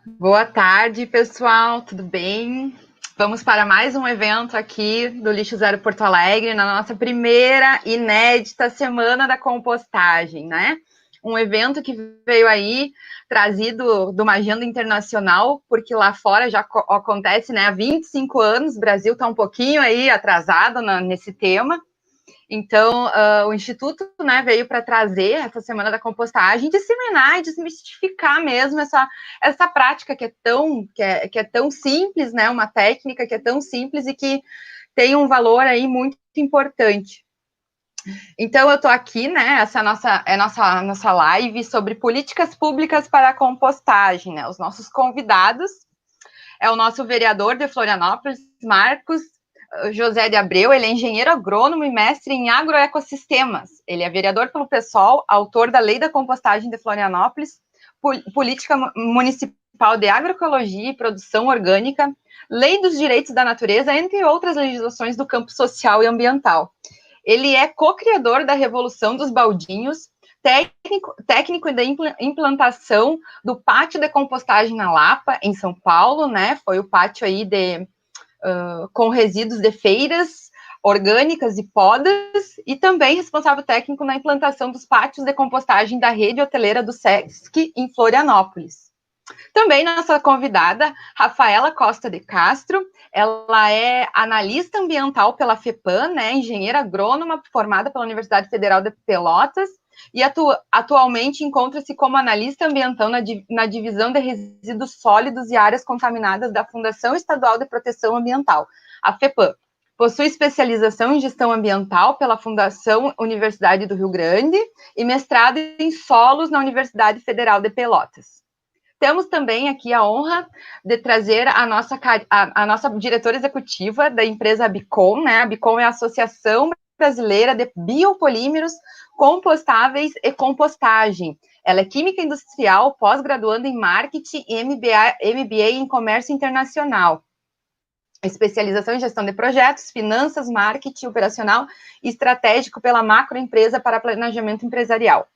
Boa tarde, pessoal, tudo bem? Vamos para mais um evento aqui do Lixo Zero Porto Alegre, na nossa primeira inédita Semana da Compostagem, né? Um evento que veio aí trazido de uma agenda internacional, porque lá fora já acontece, né, há 25 anos, o Brasil está um pouquinho aí atrasado nesse tema. Então, o Instituto, né, veio para trazer essa Semana da Compostagem, disseminar e desmistificar mesmo essa prática que é tão simples, né, uma técnica que é tão simples e que tem um valor aí muito importante. Então, eu estou aqui, né, essa é nossa live sobre políticas públicas para a compostagem, né, os nossos convidados é o nosso vereador de Florianópolis, Marcos José de Abreu. Ele é engenheiro agrônomo e mestre em agroecossistemas. Ele é vereador pelo PSOL, autor da Lei da Compostagem de Florianópolis, Política Municipal de Agroecologia e Produção Orgânica, Lei dos Direitos da Natureza, entre outras legislações do campo social e ambiental. Ele é co-criador da Revolução dos Baldinhos, técnico da implantação do pátio de compostagem na Lapa, em São Paulo, né? Foi o pátio aí com resíduos de feiras orgânicas e podas, e também responsável técnico na implantação dos pátios de compostagem da rede hoteleira do Sesc, em Florianópolis. Também nossa convidada, Rafaela Costa de Castro, ela é analista ambiental pela FEPAM, né, engenheira agrônoma formada pela Universidade Federal de Pelotas, e atualmente encontra-se como analista ambiental na divisão de resíduos sólidos e áreas contaminadas da Fundação Estadual de Proteção Ambiental, a FEPAM. Possui especialização em gestão ambiental pela Fundação Universidade do Rio Grande e mestrado em solos na Universidade Federal de Pelotas. Temos também aqui a honra de trazer a nossa diretora executiva da empresa Bicom, né? A Bicom é a Associação Brasileira de Biopolímeros Compostáveis e Compostagem. Ela é química industrial, pós-graduanda em marketing e MBA em comércio internacional. Especialização em gestão de projetos, finanças, marketing operacional e estratégico pela macroempresa para planejamento empresarial.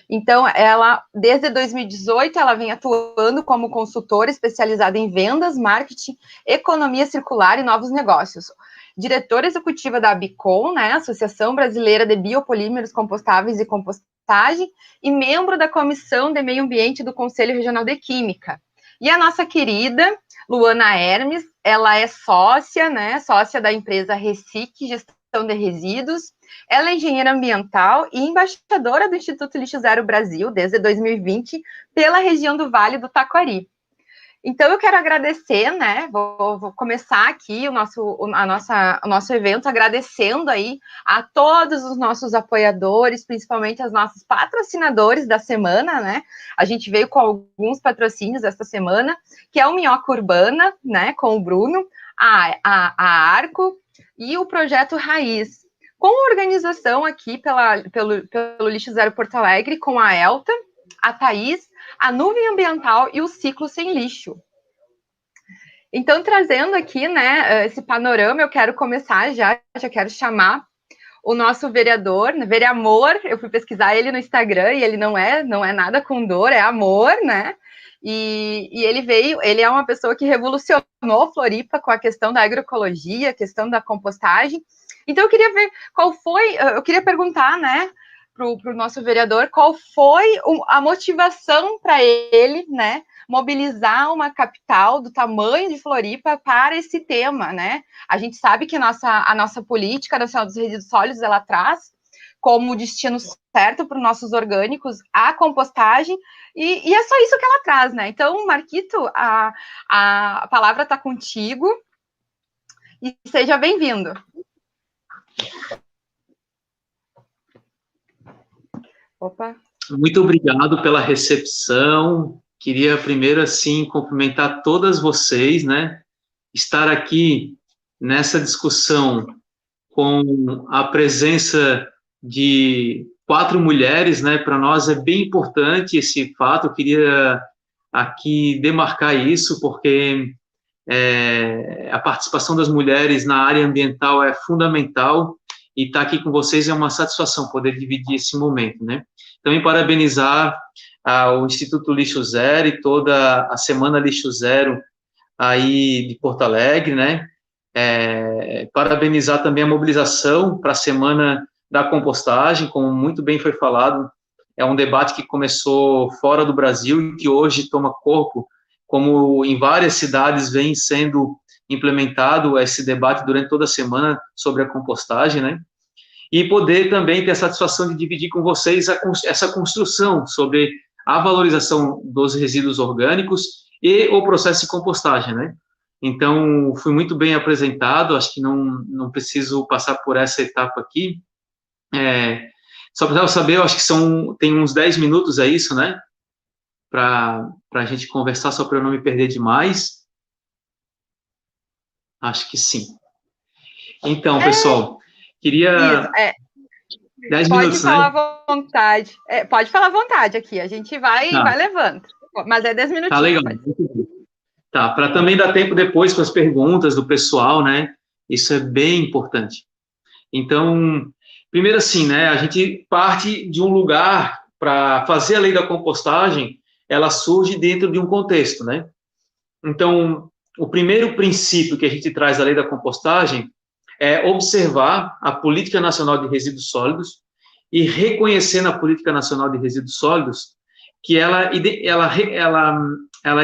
Então, ela, desde 2018, ela vem atuando como consultora especializada em vendas, marketing, economia circular e novos negócios. Diretora executiva da Bicom, né, Associação Brasileira de Biopolímeros Compostáveis e Compostagem, e membro da Comissão de Meio Ambiente do Conselho Regional de Química. E a nossa querida Luana Hermes, ela é sócia, né, sócia da empresa Recic Gestão de Resíduos. Ela é engenheira ambiental e embaixadora do Instituto Lixo Zero Brasil desde 2020 pela região do Vale do Taquari. Então, eu quero agradecer, né? Vou começar aqui o nosso evento agradecendo aí a todos os nossos apoiadores, principalmente aos nossos patrocinadores da semana, né? A gente veio com alguns patrocínios esta semana, que é o Minhoca Urbana, né? Com o Bruno, a Arco e o Projeto Raiz. Com organização aqui pelo Lixo Zero Porto Alegre, com a Elta, a Thaís, a Nuvem Ambiental e o Ciclo Sem Lixo. Então, trazendo aqui, né, esse panorama, eu quero começar já quero chamar o nosso vereador, Vereamor. Eu fui pesquisar ele no Instagram e ele não é nada com dor, é amor, né? E ele é uma pessoa que revolucionou Floripa com a questão da agroecologia, a questão da compostagem. Então, eu queria ver eu queria perguntar, né, para o nosso vereador, qual foi a motivação para ele, né, mobilizar uma capital do tamanho de Floripa para esse tema, né? A gente sabe que a nossa política nacional dos resíduos sólidos, ela traz como destino certo para os nossos orgânicos a compostagem, e é só isso que ela traz, né? Então, Marquito, a palavra está contigo, e seja bem-vindo. Opa. Muito obrigado pela recepção. Queria primeiro, assim, cumprimentar todas vocês, né? Estar aqui nessa discussão com a presença de 4 mulheres, né? Para nós é bem importante esse fato. Eu queria aqui demarcar isso, porque a participação das mulheres na área ambiental é fundamental, e estar aqui com vocês é uma satisfação poder dividir esse momento, né? Também parabenizar ao Instituto Lixo Zero e toda a Semana Lixo Zero aí de Porto Alegre, né? Parabenizar também a mobilização para a Semana da Compostagem, como muito bem foi falado, é um debate que começou fora do Brasil e que hoje toma corpo, como em várias cidades vem sendo implementado esse debate durante toda a semana sobre a compostagem, né? E poder também ter a satisfação de dividir com vocês essa construção sobre a valorização dos resíduos orgânicos e o processo de compostagem, né? Então, fui muito bem apresentado, acho que não preciso passar por essa etapa aqui. Só para eu saber, eu acho que tem uns 10 minutos, é isso, né? Para a gente conversar, só para eu não me perder demais. Acho que sim. Então, pessoal, queria... 10 minutos, né? Pode falar à vontade. Pode falar à vontade aqui, a gente vai levando. Mas é 10 minutinhos. Tá legal. Tá, para também dar tempo depois para as perguntas do pessoal, né? Isso é bem importante. Então, primeiro assim, né? A gente parte de um lugar para fazer a lei da compostagem, ela surge dentro de um contexto, né? Então, o primeiro princípio que a gente traz da lei da compostagem é observar a Política Nacional de Resíduos Sólidos e reconhecer na Política Nacional de Resíduos Sólidos que ela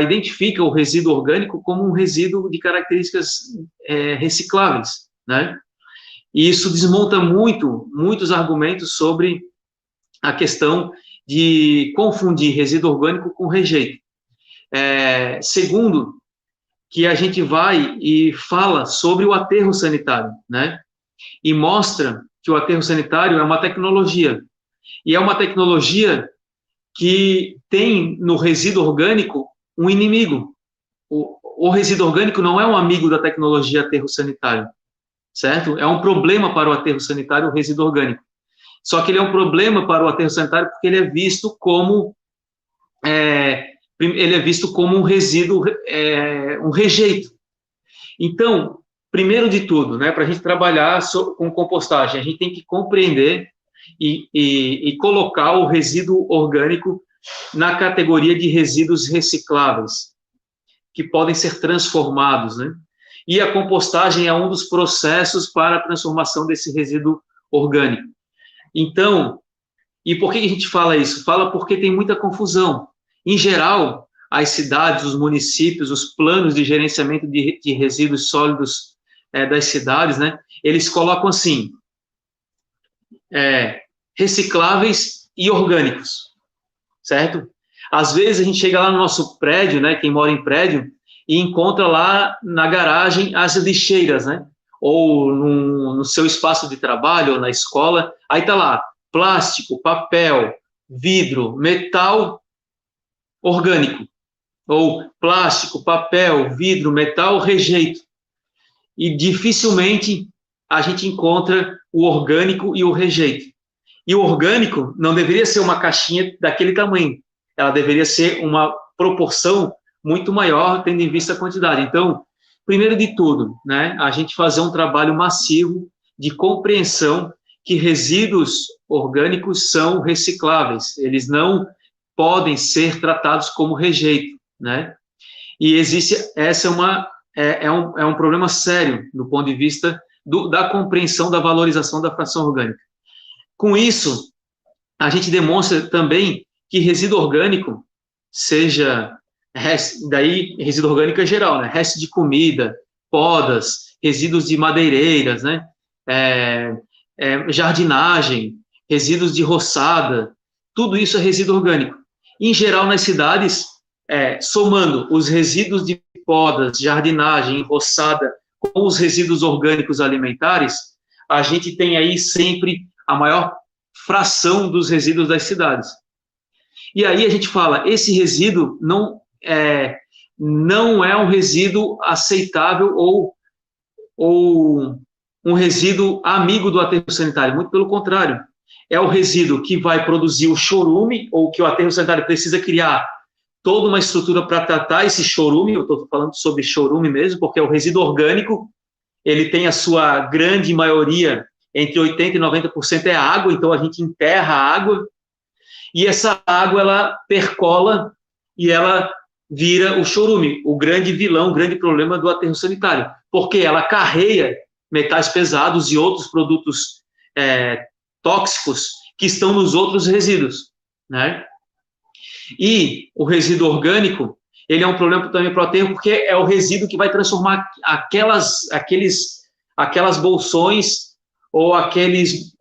identifica o resíduo orgânico como um resíduo de características recicláveis, né? E isso desmonta muitos argumentos sobre a questão de confundir resíduo orgânico com rejeito. Segundo, que a gente vai e fala sobre o aterro sanitário, né? E mostra que o aterro sanitário é uma tecnologia, e é uma tecnologia que tem no resíduo orgânico um inimigo. O resíduo orgânico não é um amigo da tecnologia aterro sanitário, certo? É um problema para o aterro sanitário, o resíduo orgânico. Só que ele é um problema para o aterro sanitário porque ele é visto como um resíduo, um rejeito. Então, primeiro de tudo, né, para a gente trabalhar com compostagem, a gente tem que compreender e colocar o resíduo orgânico na categoria de resíduos recicláveis, que podem ser transformados, né? E a compostagem é um dos processos para a transformação desse resíduo orgânico. Então, e por que a gente fala isso? Fala porque tem muita confusão. Em geral, as cidades, os municípios, os planos de gerenciamento de resíduos sólidos das cidades, né, eles colocam assim, recicláveis e orgânicos, certo? Às vezes a gente chega lá no nosso prédio, né, quem mora em prédio, e encontra lá na garagem as lixeiras, né, ou no seu espaço de trabalho, ou na escola, aí tá lá, plástico, papel, vidro, metal, orgânico, ou plástico, papel, vidro, metal, rejeito. E dificilmente a gente encontra o orgânico e o rejeito. E o orgânico não deveria ser uma caixinha daquele tamanho, ela deveria ser uma proporção muito maior, tendo em vista a quantidade. Então, primeiro de tudo, né, a gente fazer um trabalho massivo de compreensão que resíduos orgânicos são recicláveis, eles não podem ser tratados como rejeito, né? E essa é um problema sério do ponto de vista da compreensão da valorização da fração orgânica. Com isso, a gente demonstra também que resíduo orgânico, daí resíduo orgânico é geral, né? Resto de comida, podas, resíduos de madeireiras, né? Jardinagem, resíduos de roçada, tudo isso é resíduo orgânico. Em geral, nas cidades, somando os resíduos de podas, jardinagem, roçada, com os resíduos orgânicos alimentares, a gente tem aí sempre a maior fração dos resíduos das cidades. E aí a gente fala, esse resíduo não é um resíduo aceitável ou um resíduo amigo do aterro sanitário, muito pelo contrário. É o resíduo que vai produzir o chorume, ou que o aterro sanitário precisa criar toda uma estrutura para tratar esse chorume, eu estou falando sobre chorume mesmo, porque o resíduo orgânico, ele tem a sua grande maioria, entre 80% e 90% é água, então a gente enterra a água, e essa água, ela percola e ela vira o chorume, o grande vilão, o grande problema do aterro sanitário, porque ela carrega metais pesados e outros produtos tóxicos que estão nos outros resíduos, né? E o resíduo orgânico, ele é um problema também para o aterro, porque é o resíduo que vai transformar aquelas bolsões ou aqueles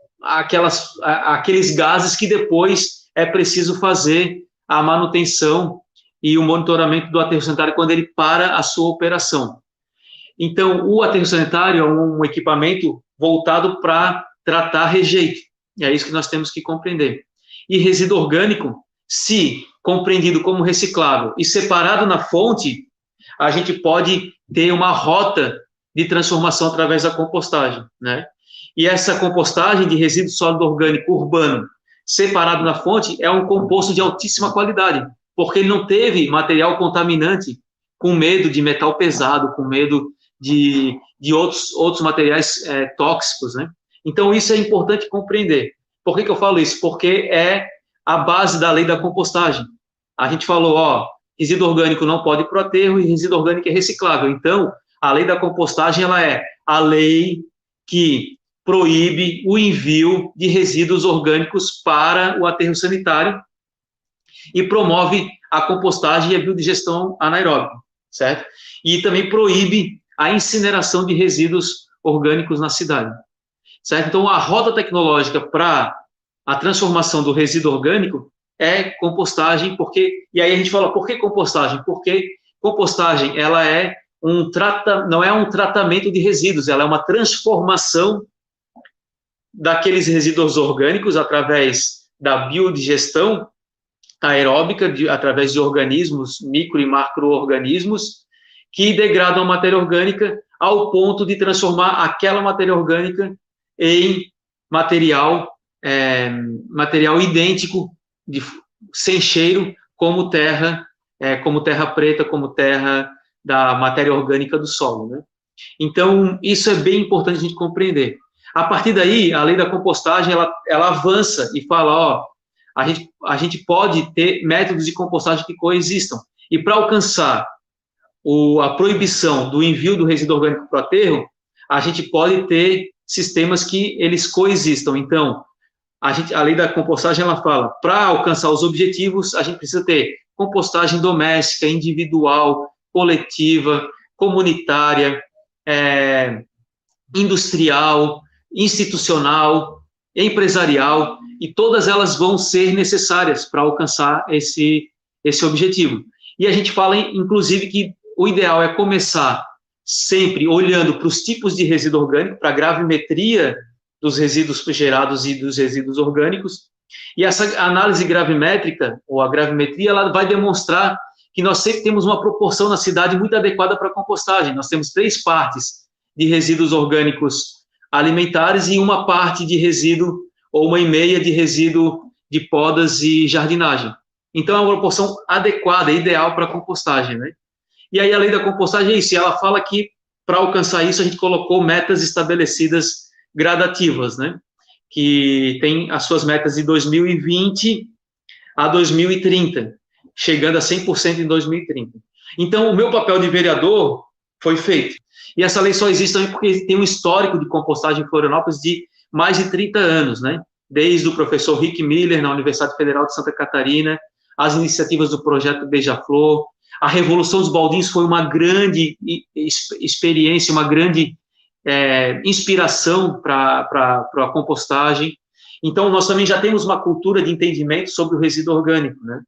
gases que depois é preciso fazer a manutenção e o monitoramento do aterro sanitário quando ele para a sua operação. Então, o aterro sanitário é um equipamento voltado para tratar rejeito. E é isso que nós temos que compreender. E resíduo orgânico, se compreendido como reciclável e separado na fonte, a gente pode ter uma rota de transformação através da compostagem, né? E essa compostagem de resíduo sólido orgânico urbano, separado na fonte, é um composto de altíssima qualidade, porque ele não teve material contaminante com medo de metal pesado, com medo de outros materiais tóxicos, né? Então, isso é importante compreender. Por que eu falo isso? Porque é a base da lei da compostagem. A gente falou, resíduo orgânico não pode ir para o aterro e resíduo orgânico é reciclável. Então, a lei da compostagem, ela é a lei que proíbe o envio de resíduos orgânicos para o aterro sanitário e promove a compostagem e a biodigestão anaeróbica, certo? E também proíbe a incineração de resíduos orgânicos na cidade, certo? Então, a rota tecnológica para a transformação do resíduo orgânico é compostagem, e aí a gente fala, por que compostagem? Porque compostagem, ela não é um tratamento de resíduos, ela é uma transformação daqueles resíduos orgânicos através da biodigestão aeróbica, através de organismos, micro e macro-organismos, que degradam a matéria orgânica ao ponto de transformar aquela matéria orgânica em material idêntico, sem cheiro, como terra preta, como terra da matéria orgânica do solo, né? Então, isso é bem importante a gente compreender. A partir daí, a lei da compostagem, ela avança e fala, a gente pode ter métodos de compostagem que coexistam. E para alcançar a proibição do envio do resíduo orgânico para o aterro, a gente pode ter sistemas que eles coexistam. Então, a lei da compostagem, ela fala, para alcançar os objetivos, a gente precisa ter compostagem doméstica, individual, coletiva, comunitária, industrial, institucional, empresarial, e todas elas vão ser necessárias para alcançar esse objetivo. E a gente fala, inclusive, que o ideal é começar sempre olhando para os tipos de resíduo orgânico, para a gravimetria dos resíduos gerados e dos resíduos orgânicos, e essa análise gravimétrica, ou a gravimetria, ela vai demonstrar que nós sempre temos uma proporção na cidade muito adequada para a compostagem. Nós temos 3 partes de resíduos orgânicos alimentares e uma parte de resíduo, ou 1,5 de resíduo de podas e jardinagem. Então, é uma proporção adequada, ideal para a compostagem, né? E aí, a lei da compostagem é isso, e ela fala que, para alcançar isso, a gente colocou metas estabelecidas gradativas, né? Que tem as suas metas de 2020 a 2030, chegando a 100% em 2030. Então, o meu papel de vereador foi feito. E essa lei só existe também porque tem um histórico de compostagem em Florianópolis de mais de 30 anos, né? Desde o professor Rick Miller, na Universidade Federal de Santa Catarina, as iniciativas do projeto Beija-Flor, a Revolução dos Baldinhos foi uma grande experiência, uma grande inspiração para a compostagem. Então, nós também já temos uma cultura de entendimento sobre o resíduo orgânico, né?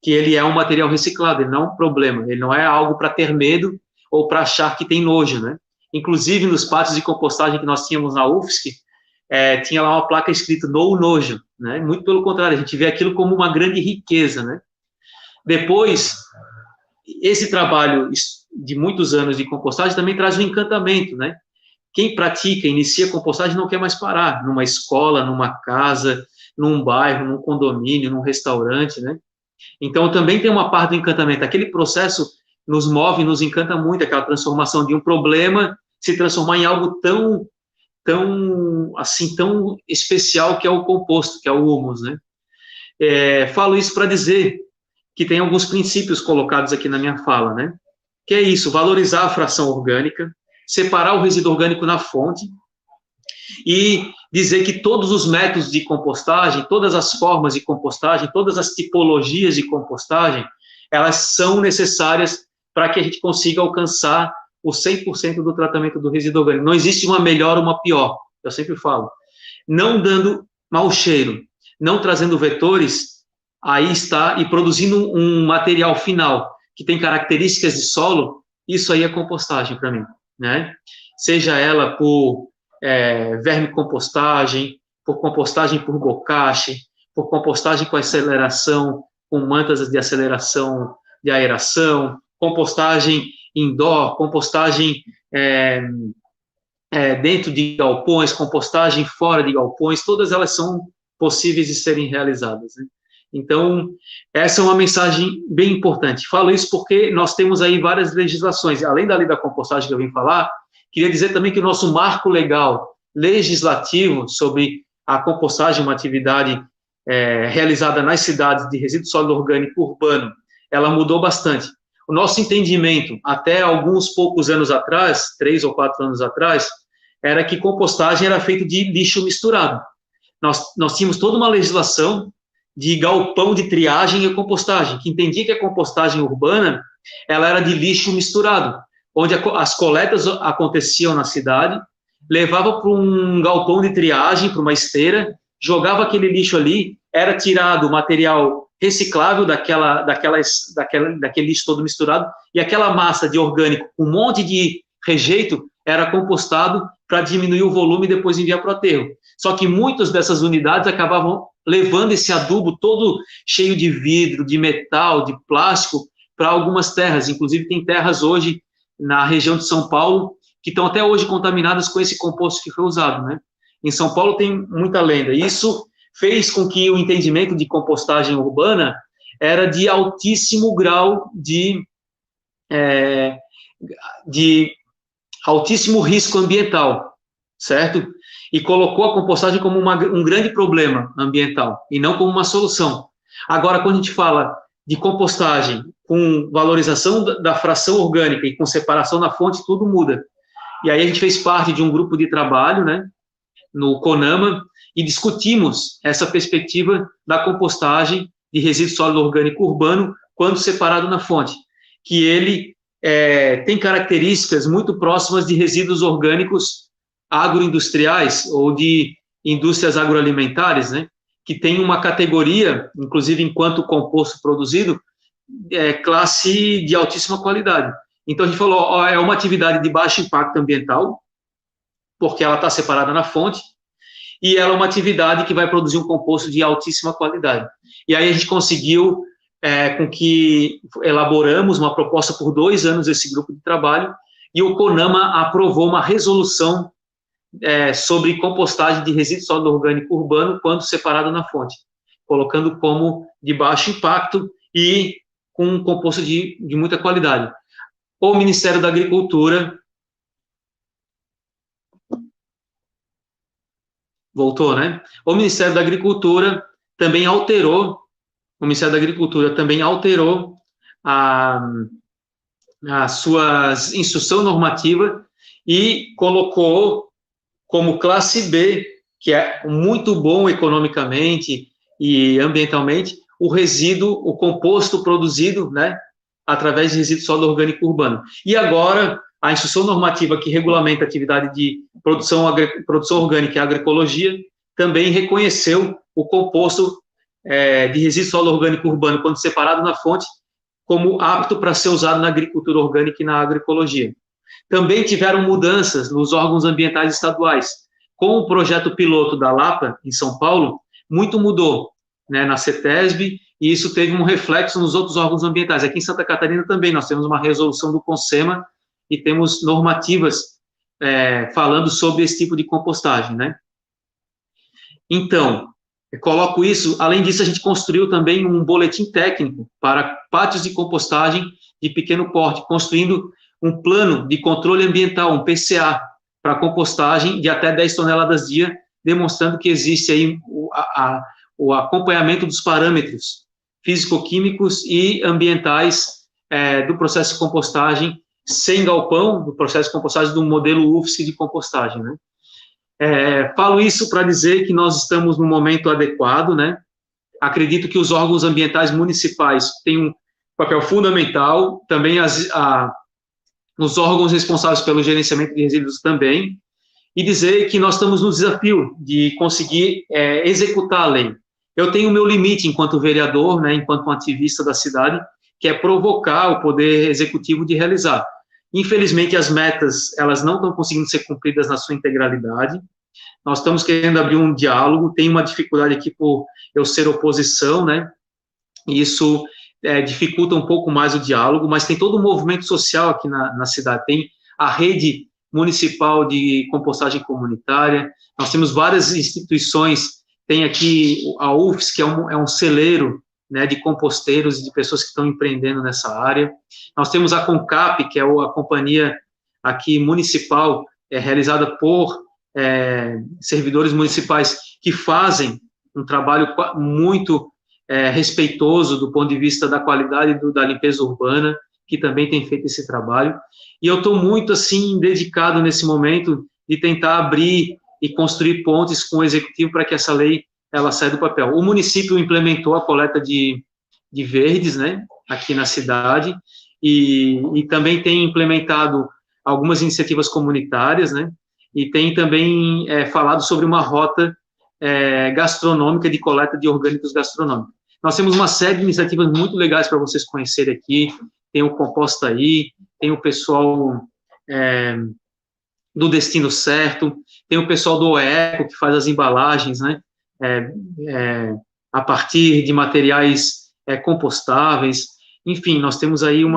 Que ele é um material reciclado, ele não é um problema, ele não é algo para ter medo ou para achar que tem nojo, né? Inclusive, nos pátios de compostagem que nós tínhamos na UFSC, tinha lá uma placa escrita "No Nojo", né? Muito pelo contrário, a gente vê aquilo como uma grande riqueza, né? Depois, esse trabalho de muitos anos de compostagem também traz um encantamento, né? Quem pratica, inicia compostagem não quer mais parar, numa escola, numa casa, num bairro, num condomínio, num restaurante, né? Então, também tem uma parte do encantamento. Aquele processo nos move, nos encanta muito, aquela transformação de um problema se transformar em algo tão especial, que é o composto, que é o humus, né? Falo isso para dizer que tem alguns princípios colocados aqui na minha fala, né? Que é isso, valorizar a fração orgânica, separar o resíduo orgânico na fonte e dizer que todos os métodos de compostagem, todas as formas de compostagem, todas as tipologias de compostagem, elas são necessárias para que a gente consiga alcançar o 100% do tratamento do resíduo orgânico. Não existe uma melhor ou uma pior, eu sempre falo. Não dando mau cheiro, não trazendo vetores, aí está, e produzindo um material final que tem características de solo, isso aí é compostagem para mim, né? Seja ela por vermicompostagem, por compostagem por bocache, por compostagem com aceleração, com mantas de aceleração de aeração, compostagem indoor, compostagem dentro de galpões, compostagem fora de galpões, todas elas são possíveis de serem realizadas, né? Então, essa é uma mensagem bem importante. Falo isso porque nós temos aí várias legislações, além da lei da compostagem que eu vim falar, queria dizer também que o nosso marco legal legislativo sobre a compostagem, uma atividade realizada nas cidades de resíduo sólido orgânico urbano, ela mudou bastante. O nosso entendimento, até alguns poucos anos atrás, 3 ou 4 anos atrás, era que compostagem era feito de lixo misturado. Nós tínhamos toda uma legislação de galpão de triagem e compostagem, que entendia que a compostagem urbana ela era de lixo misturado, onde as coletas aconteciam na cidade, levava para um galpão de triagem, para uma esteira, jogava aquele lixo ali, era tirado material reciclável daquele lixo todo misturado, e aquela massa de orgânico, um monte de rejeito, era compostado para diminuir o volume e depois enviar para o aterro. Só que muitas dessas unidades acabavam levando esse adubo todo cheio de vidro, de metal, de plástico, para algumas terras. Inclusive, tem terras hoje na região de São Paulo que estão até hoje contaminadas com esse composto que foi usado, né? Em São Paulo tem muita lenda. Isso fez com que o entendimento de compostagem urbana era de altíssimo grau de altíssimo risco ambiental, certo? E colocou a compostagem como um grande problema ambiental, e não como uma solução. Agora, quando a gente fala de compostagem com valorização da fração orgânica e com separação na fonte, tudo muda. E aí a gente fez parte de um grupo de trabalho, né, no CONAMA, e discutimos essa perspectiva da compostagem de resíduo sólido orgânico urbano quando separado na fonte, que ele tem características muito próximas de resíduos orgânicos agroindustriais ou de indústrias agroalimentares, né, que tem uma categoria, inclusive enquanto composto produzido, classe de altíssima qualidade. Então a gente falou, é uma atividade de baixo impacto ambiental, porque ela está separada na fonte, e ela é uma atividade que vai produzir um composto de altíssima qualidade. E aí a gente conseguiu, com que elaboramos uma proposta por 2 anos esse grupo de trabalho, e o CONAMA aprovou uma resolução sobre compostagem de resíduo sólido orgânico urbano quando separado na fonte, colocando como de baixo impacto e com um composto de muita qualidade. O Ministério da Agricultura voltou, né? O Ministério da Agricultura também alterou a sua instrução normativa e colocou como classe B, que é muito bom economicamente e ambientalmente, o composto produzido, né, através de resíduo sólido orgânico urbano. E agora, a instrução normativa que regulamenta a atividade de produção orgânica e agroecologia também reconheceu o composto de resíduo sólido orgânico urbano, quando separado na fonte, como apto para ser usado na agricultura orgânica e na agroecologia. Também tiveram mudanças nos órgãos ambientais estaduais. Com o projeto piloto da Lapa, em São Paulo, muito mudou, né, na CETESB, e isso teve um reflexo nos outros órgãos ambientais. Aqui em Santa Catarina também, nós temos uma resolução do CONSEMA e temos normativas falando sobre esse tipo de compostagem, né? Então, coloco isso, além disso, a gente construiu também um boletim técnico para pátios de compostagem de pequeno porte, construindo um plano de controle ambiental, um PCA, para compostagem de até 10 toneladas dia, demonstrando que existe aí o acompanhamento dos parâmetros físico-químicos e ambientais do processo de compostagem sem galpão, do processo de compostagem do modelo UFSC de compostagem, né? Falo isso para dizer que nós estamos no momento adequado, né? Acredito que os órgãos ambientais municipais têm um papel fundamental, também os órgãos responsáveis pelo gerenciamento de resíduos também, e dizer que nós estamos no desafio de conseguir executar a lei. Eu tenho o meu limite enquanto vereador, né, enquanto um ativista da cidade, que é provocar o poder executivo de realizar. Infelizmente, as metas, elas não estão conseguindo ser cumpridas na sua integralidade. Nós estamos querendo abrir um diálogo, tem uma dificuldade aqui por eu ser oposição, né, e isso dificulta um pouco mais o diálogo, mas tem todo um movimento social aqui na cidade, tem a rede municipal de compostagem comunitária, nós temos várias instituições, tem aqui a UFSC, que é um celeiro, né, de composteiros e de pessoas que estão empreendendo nessa área. Nós temos a CONCAP, que é a companhia aqui municipal, realizada por servidores municipais que fazem um trabalho muito respeitoso do ponto de vista da qualidade da limpeza urbana, que também tem feito esse trabalho. E eu estou muito, assim, dedicado nesse momento de tentar abrir e construir pontes com o executivo para que essa lei ela saia do papel. O município implementou a coleta de verdes, né, aqui na cidade, e também tem implementado algumas iniciativas comunitárias, né, e tem também falado sobre uma rota gastronômica de coleta de orgânicos gastronômicos. Nós temos uma série de iniciativas muito legais para vocês conhecerem aqui, tem o Composta Aí, tem o pessoal do Destino Certo, tem o pessoal do OECO, que faz as embalagens, né, a partir de materiais compostáveis. Enfim, nós temos aí um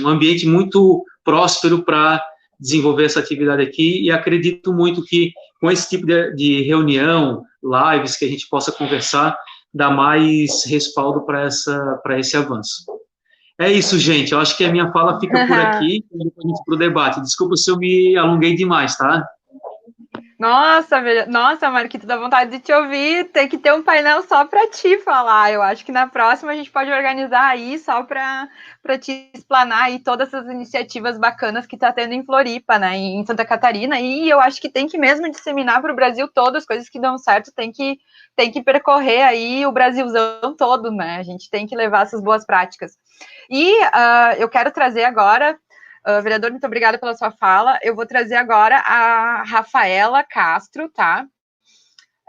ambiente muito próspero para desenvolver essa atividade aqui, e acredito muito que com esse tipo de reunião, lives, que a gente possa conversar, dá mais respaldo para esse avanço. É isso, gente, eu acho que a minha fala fica por aqui, e depois a gente para o debate. Desculpa se eu me alonguei demais, tá? Nossa, Marquito, dá vontade de te ouvir. Tem que ter um painel só para ti falar. Eu acho que na próxima a gente pode organizar aí só para te explanar aí todas essas iniciativas bacanas que está tendo em Floripa, né, em Santa Catarina. E eu acho que tem que mesmo disseminar para o Brasil todo as coisas que dão certo. Tem que percorrer aí o Brasilzão todo, né? A gente tem que levar essas boas práticas. E eu quero trazer agora. Vereador, muito obrigada pela sua fala. Eu vou trazer agora a Rafaela Castro, tá?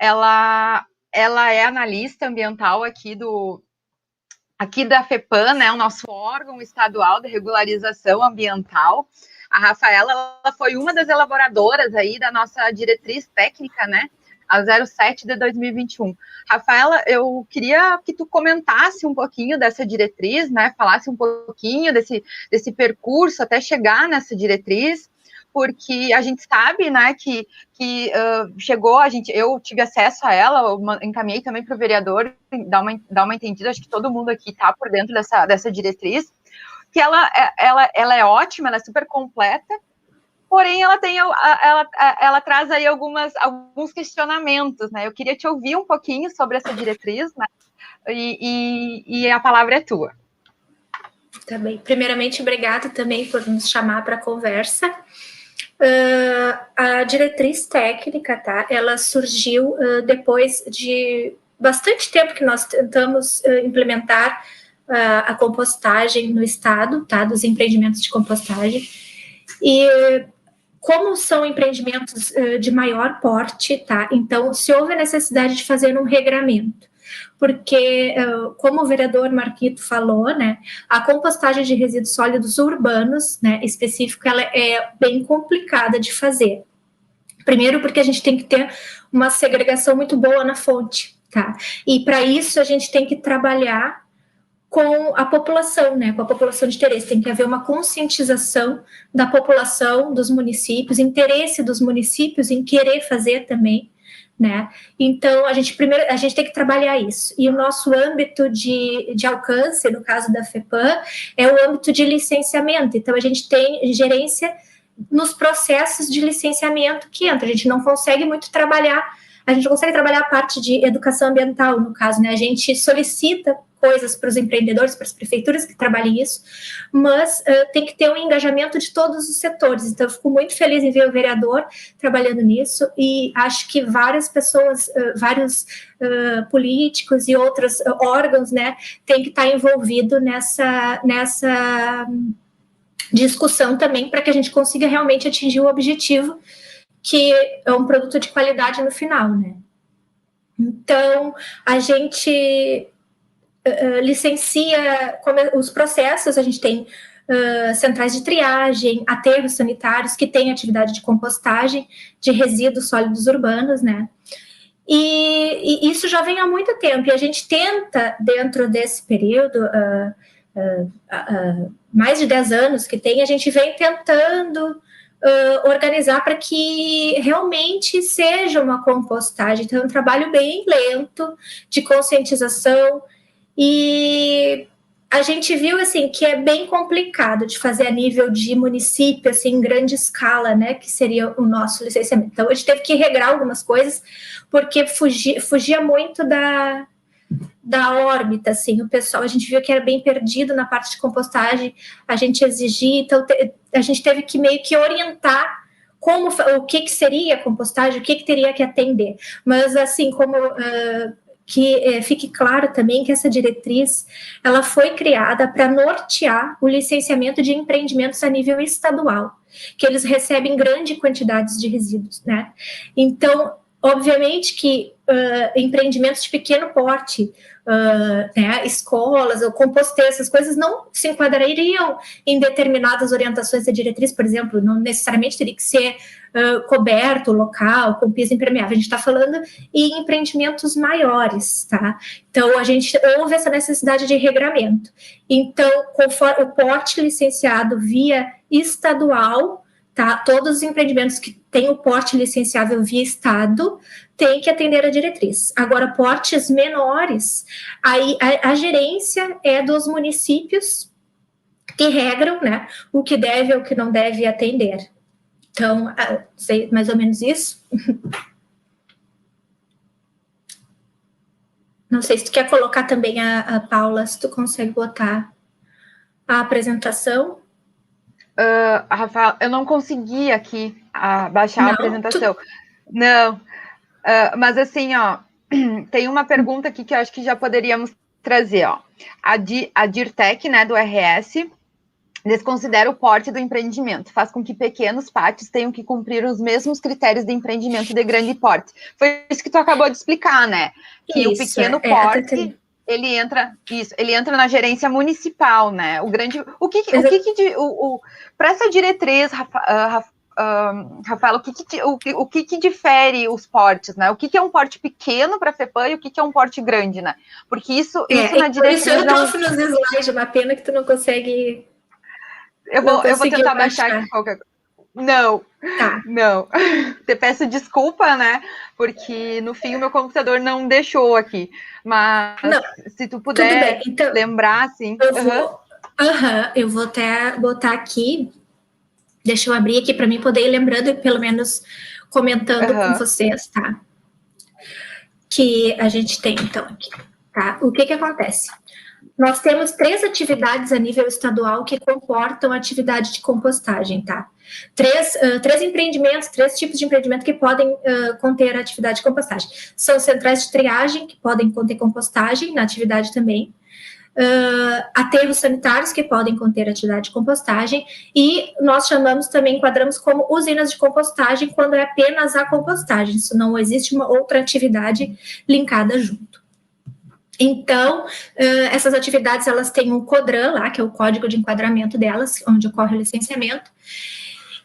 Ela é analista ambiental aqui da FEPAM, né? O nosso órgão estadual de regularização ambiental. A Rafaela, ela foi uma das elaboradoras aí da nossa diretriz técnica, né? A 07 de 2021. Rafaela, eu queria que tu comentasse um pouquinho dessa diretriz, né? Falasse um pouquinho desse percurso até chegar nessa diretriz, porque a gente sabe, né, que chegou, eu tive acesso a ela, encaminhei também para o vereador, dar uma entendida, acho que todo mundo aqui está por dentro dessa diretriz, que ela é ótima, ela é super completa, porém, ela traz aí alguns questionamentos, né? Eu queria te ouvir um pouquinho sobre essa diretriz, né? E a palavra é tua. Tá bem. Primeiramente, obrigada também por nos chamar para a conversa. A diretriz técnica, tá? Ela surgiu depois de bastante tempo que nós tentamos implementar a compostagem no estado, tá? Dos empreendimentos de compostagem. E como são empreendimentos de maior porte, tá? Então, se houve a necessidade de fazer um regramento, porque, como o vereador Marquito falou, né, a compostagem de resíduos sólidos urbanos, né, específico, ela é bem complicada de fazer. Primeiro, porque a gente tem que ter uma segregação muito boa na fonte, tá? E para isso a gente tem que trabalhar com a população, né, com a população de interesse, tem que haver uma conscientização da população, dos municípios, interesse dos municípios em querer fazer também, né, então a gente tem que trabalhar isso, e o nosso âmbito de alcance, no caso da FEPAM, é o âmbito de licenciamento, então a gente tem gerência nos processos de licenciamento que entra, a gente não consegue muito trabalhar a gente consegue trabalhar a parte de educação ambiental, no caso, né? A gente solicita coisas para os empreendedores, para as prefeituras que trabalhem isso, mas tem que ter um engajamento de todos os setores. Então, eu fico muito feliz em ver o vereador trabalhando nisso, e acho que várias pessoas, vários políticos e outros órgãos, né, tem que estar envolvido nessa discussão também, para que a gente consiga realmente atingir o objetivo, que é um produto de qualidade no final, né? Então, a gente licencia os processos, a gente tem centrais de triagem, aterros sanitários que têm atividade de compostagem de resíduos sólidos urbanos, né? E isso já vem há muito tempo, e a gente tenta, dentro desse período, mais de 10 anos que tem, a gente vem tentando organizar para que realmente seja uma compostagem. Então, é um trabalho bem lento, de conscientização, e a gente viu, assim, que é bem complicado de fazer a nível de município, assim, em grande escala, né, que seria o nosso licenciamento. Então, a gente teve que regrar algumas coisas, porque fugia muito da órbita, assim, o pessoal, a gente viu que era bem perdido na parte de compostagem, a gente exigia, então a gente teve que meio que orientar o que seria a compostagem, o que teria que atender, mas assim, como que fique claro também que essa diretriz, ela foi criada para nortear o licenciamento de empreendimentos a nível estadual, que eles recebem grandes quantidades de resíduos, né? Então, obviamente que empreendimentos de pequeno porte, né, escolas ou composteiras, essas coisas não se enquadrariam em determinadas orientações da diretriz, por exemplo, não necessariamente teria que ser coberto o local, com piso impermeável. A gente está falando em empreendimentos maiores, tá? Então, a gente houve essa necessidade de regramento. Então, conforme o porte licenciado via estadual, tá? Todos os empreendimentos que têm o porte licenciável via Estado têm que atender a diretriz. Agora, portes menores, aí a gerência é dos municípios que regram, né, o que deve ou o que não deve atender. Então, sei mais ou menos isso. Não sei se tu quer colocar também a Paula, se tu consegue botar a apresentação. Rafael, eu não consegui aqui baixar a apresentação. Não, mas assim, ó, tem uma pergunta aqui que eu acho que já poderíamos trazer, ó. A Dirtec, né, do RS, desconsidera o porte do empreendimento, faz com que pequenos pátios tenham que cumprir os mesmos critérios de empreendimento de grande porte. Foi isso que tu acabou de explicar, né? Que isso, o pequeno porte... Ele entra na gerência municipal, né? Para essa diretriz, Rafael, o que difere os portes, né? O que é um porte pequeno para a FEPAM e o que é um porte grande, né? Porque isso na diretriz... Isso eu trouxe nos slides, uma pena que tu não consegue... Eu vou tentar baixar aqui qualquer coisa. Não, tá. Não. Te peço desculpa, né? Porque no fim o meu computador não deixou aqui. Mas não, se tu puder então, lembrar, assim. Eu vou até botar aqui. Deixa eu abrir aqui para mim poder ir lembrando e pelo menos comentando com vocês, tá? Que a gente tem, então, aqui. Tá? O que acontece? Nós temos 3 atividades a nível estadual que comportam a atividade de compostagem, tá? 3 empreendimentos, 3 tipos de empreendimento que podem conter a atividade de compostagem. São centrais de triagem, que podem conter compostagem na atividade também. Aterros sanitários, que podem conter atividade de compostagem. E nós chamamos também, enquadramos como usinas de compostagem, quando é apenas a compostagem. Isso não existe uma outra atividade linkada junto. Então, essas atividades, elas têm um CODRAN lá, que é o código de enquadramento delas, onde ocorre o licenciamento,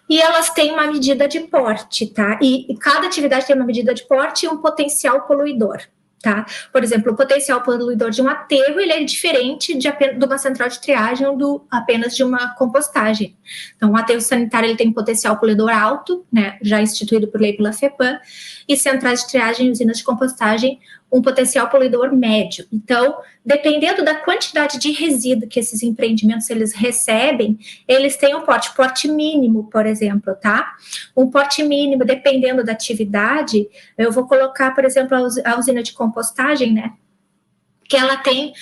e elas têm uma medida de porte, tá? E cada atividade tem uma medida de porte e um potencial poluidor, tá? Por exemplo, o potencial poluidor de um aterro, ele é diferente de uma central de triagem ou apenas de uma compostagem. Então, o aterro sanitário, ele tem potencial poluidor alto, né, já instituído por lei pela FEPAM, e centrais de triagem e usinas de compostagem, um potencial poluidor médio. Então, dependendo da quantidade de resíduo que esses empreendimentos eles recebem, eles têm um porte mínimo, por exemplo, tá? Um porte mínimo, dependendo da atividade, eu vou colocar, por exemplo, a usina de compostagem, né? Que ela tem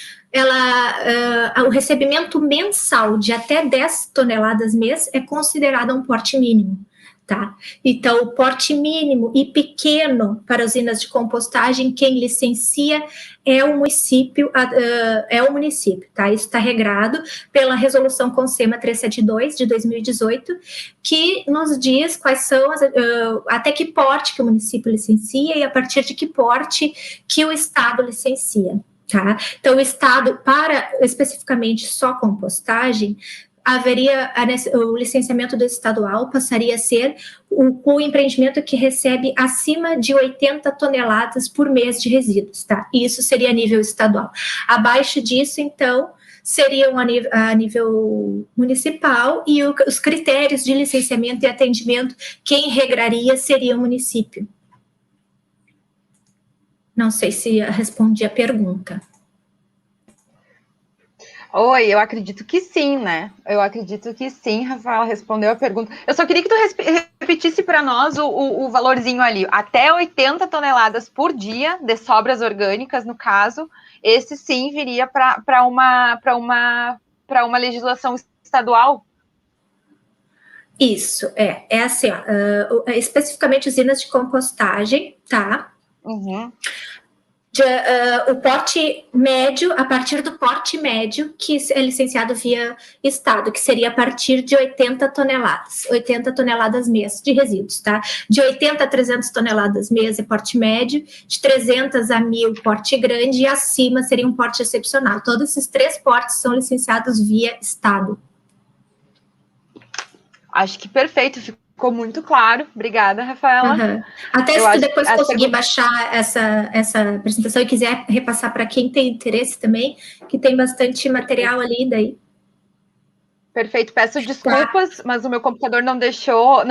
o recebimento mensal de até 10 toneladas mês é considerado um porte mínimo, tá? Então, o porte mínimo e pequeno para usinas de compostagem, quem licencia é o município, tá? Isso está regrado pela resolução CONSEMA 372 de 2018, que nos diz quais são até que porte que o município licencia e a partir de que porte que o Estado licencia. Tá? Então, o Estado, para especificamente só compostagem, o licenciamento do estadual passaria a ser o empreendimento que recebe acima de 80 toneladas por mês de resíduos, tá? E isso seria a nível estadual. Abaixo disso, então, seriam a nível municipal e os critérios de licenciamento e atendimento, quem regraria seria o município. Não sei se respondi a pergunta. Oi, eu acredito que sim, né? Eu acredito que sim, Rafaela respondeu a pergunta. Eu só queria que tu repetisse para nós o valorzinho ali. Até 80 toneladas por dia de sobras orgânicas, no caso, esse sim viria para uma legislação estadual? Isso, é assim, ó, especificamente usinas de compostagem, tá? Uhum. O porte médio, a partir do porte médio, que é licenciado via Estado, que seria a partir de 80 toneladas mês de resíduos, tá? De 80 a 300 toneladas mês é porte médio, de 300 a 1.000 porte grande, e acima seria um porte excepcional. Todos esses 3 portes são licenciados via Estado. Acho que perfeito, ficou muito claro. Obrigada, Rafaela. Uhum. Até se tu depois conseguir baixar essa apresentação e quiser repassar para quem tem interesse também, que tem bastante material ali daí. Perfeito, peço desculpas, mas o meu computador não deixou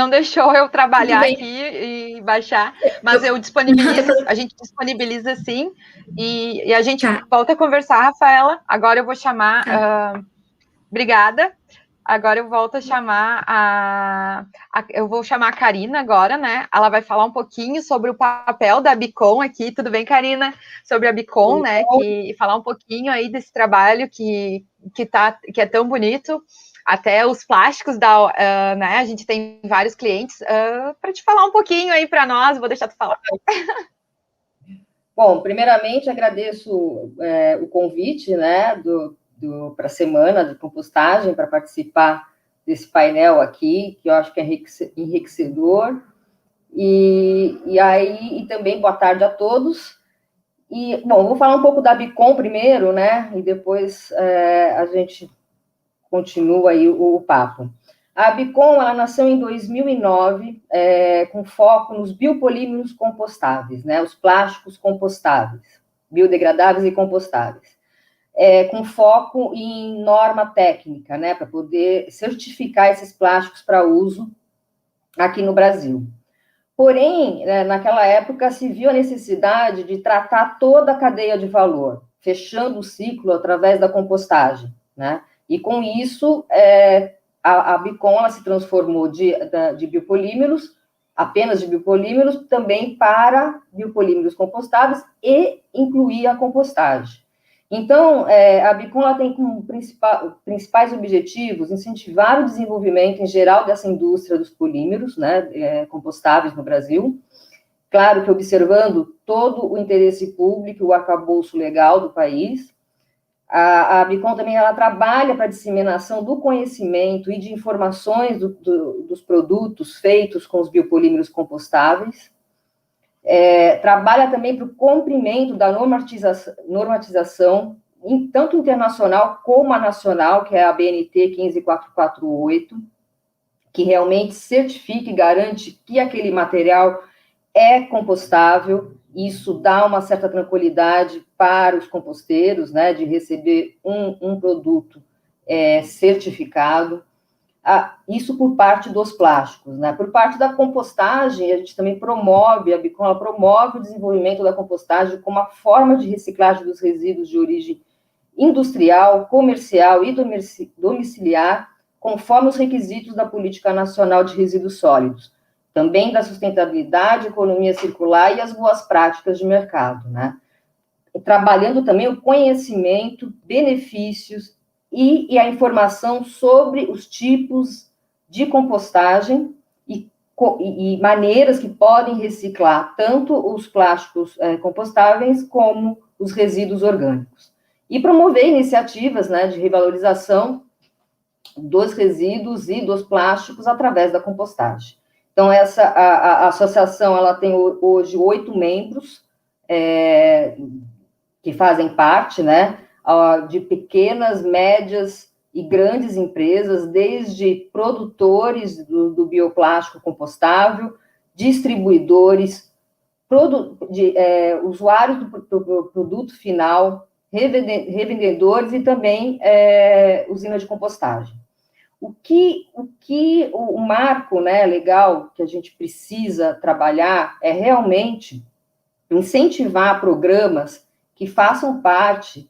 eu trabalhar aqui e baixar, mas eu disponibilizo, a gente disponibiliza sim, e a gente volta a conversar, Rafaela. Agora eu vou chamar, obrigada. Agora eu volto a chamar eu vou chamar a Karina agora, né? Ela vai falar um pouquinho sobre o papel da Bicom aqui, tudo bem, Karina? Sobre a Bicom, né? E falar um pouquinho aí desse trabalho que é tão bonito, até os plásticos né? A gente tem vários clientes, para te falar um pouquinho aí para nós, vou deixar tu falar. Bom, primeiramente agradeço o convite, né? Para a semana de compostagem, para participar desse painel aqui, que eu acho que é enriquecedor. E também boa tarde a todos. E, bom, vou falar um pouco da Bicom primeiro, né? E depois a gente continua aí o papo. A Bicom, ela nasceu em 2009, com foco nos biopolímeros compostáveis, né? Os plásticos compostáveis, biodegradáveis e compostáveis. Com foco em norma técnica, né, para poder certificar esses plásticos para uso aqui no Brasil. Porém, naquela época se viu a necessidade de tratar toda a cadeia de valor, fechando o ciclo através da compostagem, né? E com isso, a Bicom ela se transformou de biopolímeros, apenas de biopolímeros, também para biopolímeros compostáveis e incluir a compostagem. Então, a Bicom ela tem como principais objetivos incentivar o desenvolvimento em geral dessa indústria dos polímeros, né, compostáveis no Brasil. Claro que observando todo o interesse público, o arcabouço legal do país. A Bicom também ela trabalha para a disseminação do conhecimento e de informações dos produtos feitos com os biopolímeros compostáveis. Trabalha também para o cumprimento da normatização, tanto internacional como a nacional, que é a BNT 15448, que realmente certifica e garante que aquele material é compostável. Isso dá uma certa tranquilidade para os composteiros, né, de receber um produto certificado. Isso por parte dos plásticos, né? Por parte da compostagem, a gente também promove, a Bicom promove o desenvolvimento da compostagem como uma forma de reciclagem dos resíduos de origem industrial, comercial e domiciliar, conforme os requisitos da Política Nacional de Resíduos Sólidos, também da sustentabilidade, economia circular e as boas práticas de mercado, né? E trabalhando também o conhecimento, benefícios e a informação sobre os tipos de compostagem e maneiras que podem reciclar tanto os plásticos compostáveis como os resíduos orgânicos. E promover iniciativas, né, de revalorização dos resíduos e dos plásticos através da compostagem. Então, a associação ela tem hoje 8 membros que fazem parte, né, de pequenas, médias e grandes empresas, desde produtores do bioplástico compostável, distribuidores, usuários do produto final, revendedores e também usina de compostagem. O marco, né, legal que a gente precisa trabalhar é realmente incentivar programas que façam parte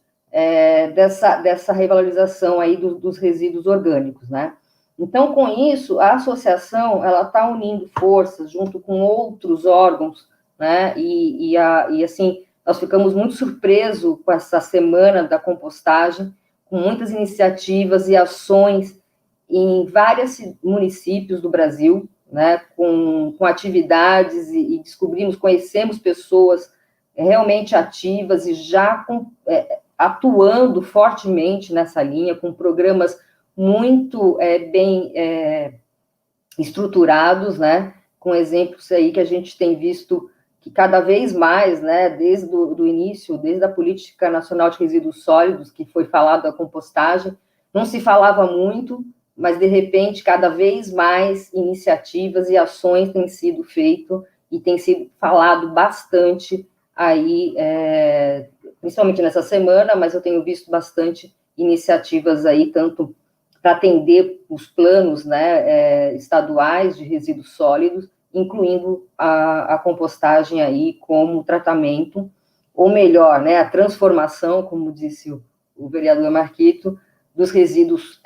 dessa revalorização aí dos resíduos orgânicos, né? Então, com isso, a associação, ela está unindo forças junto com outros órgãos, né? E assim, nós ficamos muito surpresos com essa semana da compostagem, com muitas iniciativas e ações em vários municípios do Brasil, né? Com atividades e conhecemos pessoas realmente ativas e já atuando fortemente nessa linha, com programas muito bem estruturados, né, com exemplos aí que a gente tem visto que cada vez mais, né, desde o início, desde a Política Nacional de Resíduos Sólidos, que foi falado da compostagem, não se falava muito, mas, de repente, cada vez mais iniciativas e ações têm sido feitas e tem sido falado bastante aí, principalmente nessa semana, mas eu tenho visto bastante iniciativas aí, tanto para atender os planos, né, estaduais de resíduos sólidos, incluindo a compostagem aí como tratamento, ou melhor, né, a transformação, como disse o vereador Marquito, dos resíduos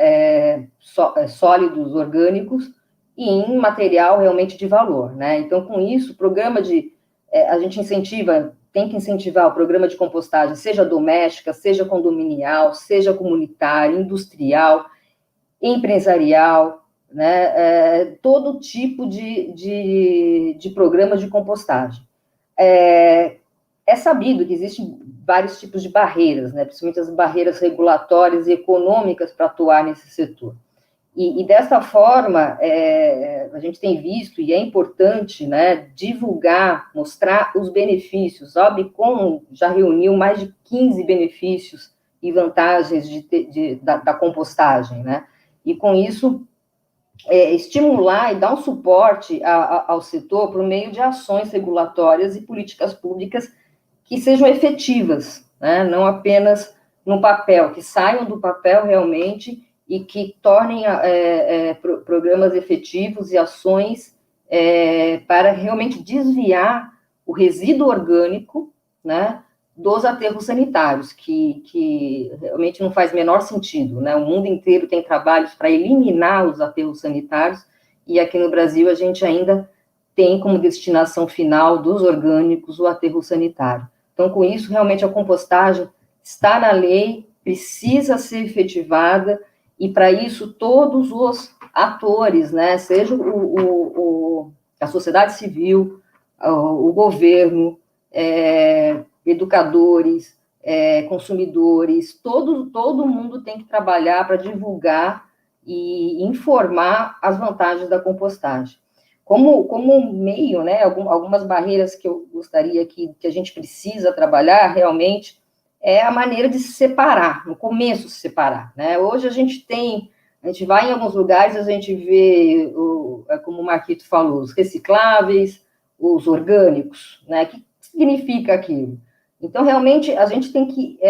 sólidos orgânicos em material realmente de valor, né? Então, com isso, o programa a gente tem que incentivar o programa de compostagem, seja doméstica, seja condominial, seja comunitária, industrial, empresarial, né? Todo tipo de programa de compostagem. É sabido que existem vários tipos de barreiras, né? Principalmente as barreiras regulatórias e econômicas para atuar nesse setor. E dessa forma, a gente tem visto, e é importante, né, divulgar, mostrar os benefícios. A Bicom já reuniu mais de 15 benefícios e vantagens da compostagem, né? E com isso, estimular e dar um suporte ao setor por meio de ações regulatórias e políticas públicas que sejam efetivas, né? Não apenas no papel, que saiam do papel realmente e que tornem programas efetivos e ações para realmente desviar o resíduo orgânico, né, dos aterros sanitários, que realmente não faz menor sentido, né? O mundo inteiro tem trabalhos para eliminar os aterros sanitários, e aqui no Brasil a gente ainda tem como destinação final dos orgânicos o aterro sanitário. Então, com isso, realmente a compostagem está na lei, precisa ser efetivada, e para isso todos os atores, né, seja a sociedade civil, o governo, educadores, consumidores, todo mundo tem que trabalhar para divulgar e informar as vantagens da compostagem. Como meio, né, algumas barreiras que eu gostaria que a gente precisa trabalhar realmente é a maneira de se separar, no começo se separar, né? Hoje a gente vai em alguns lugares, a gente vê, como o Marquito falou, os recicláveis, os orgânicos, né? O que significa aquilo? Então, realmente, a gente tem que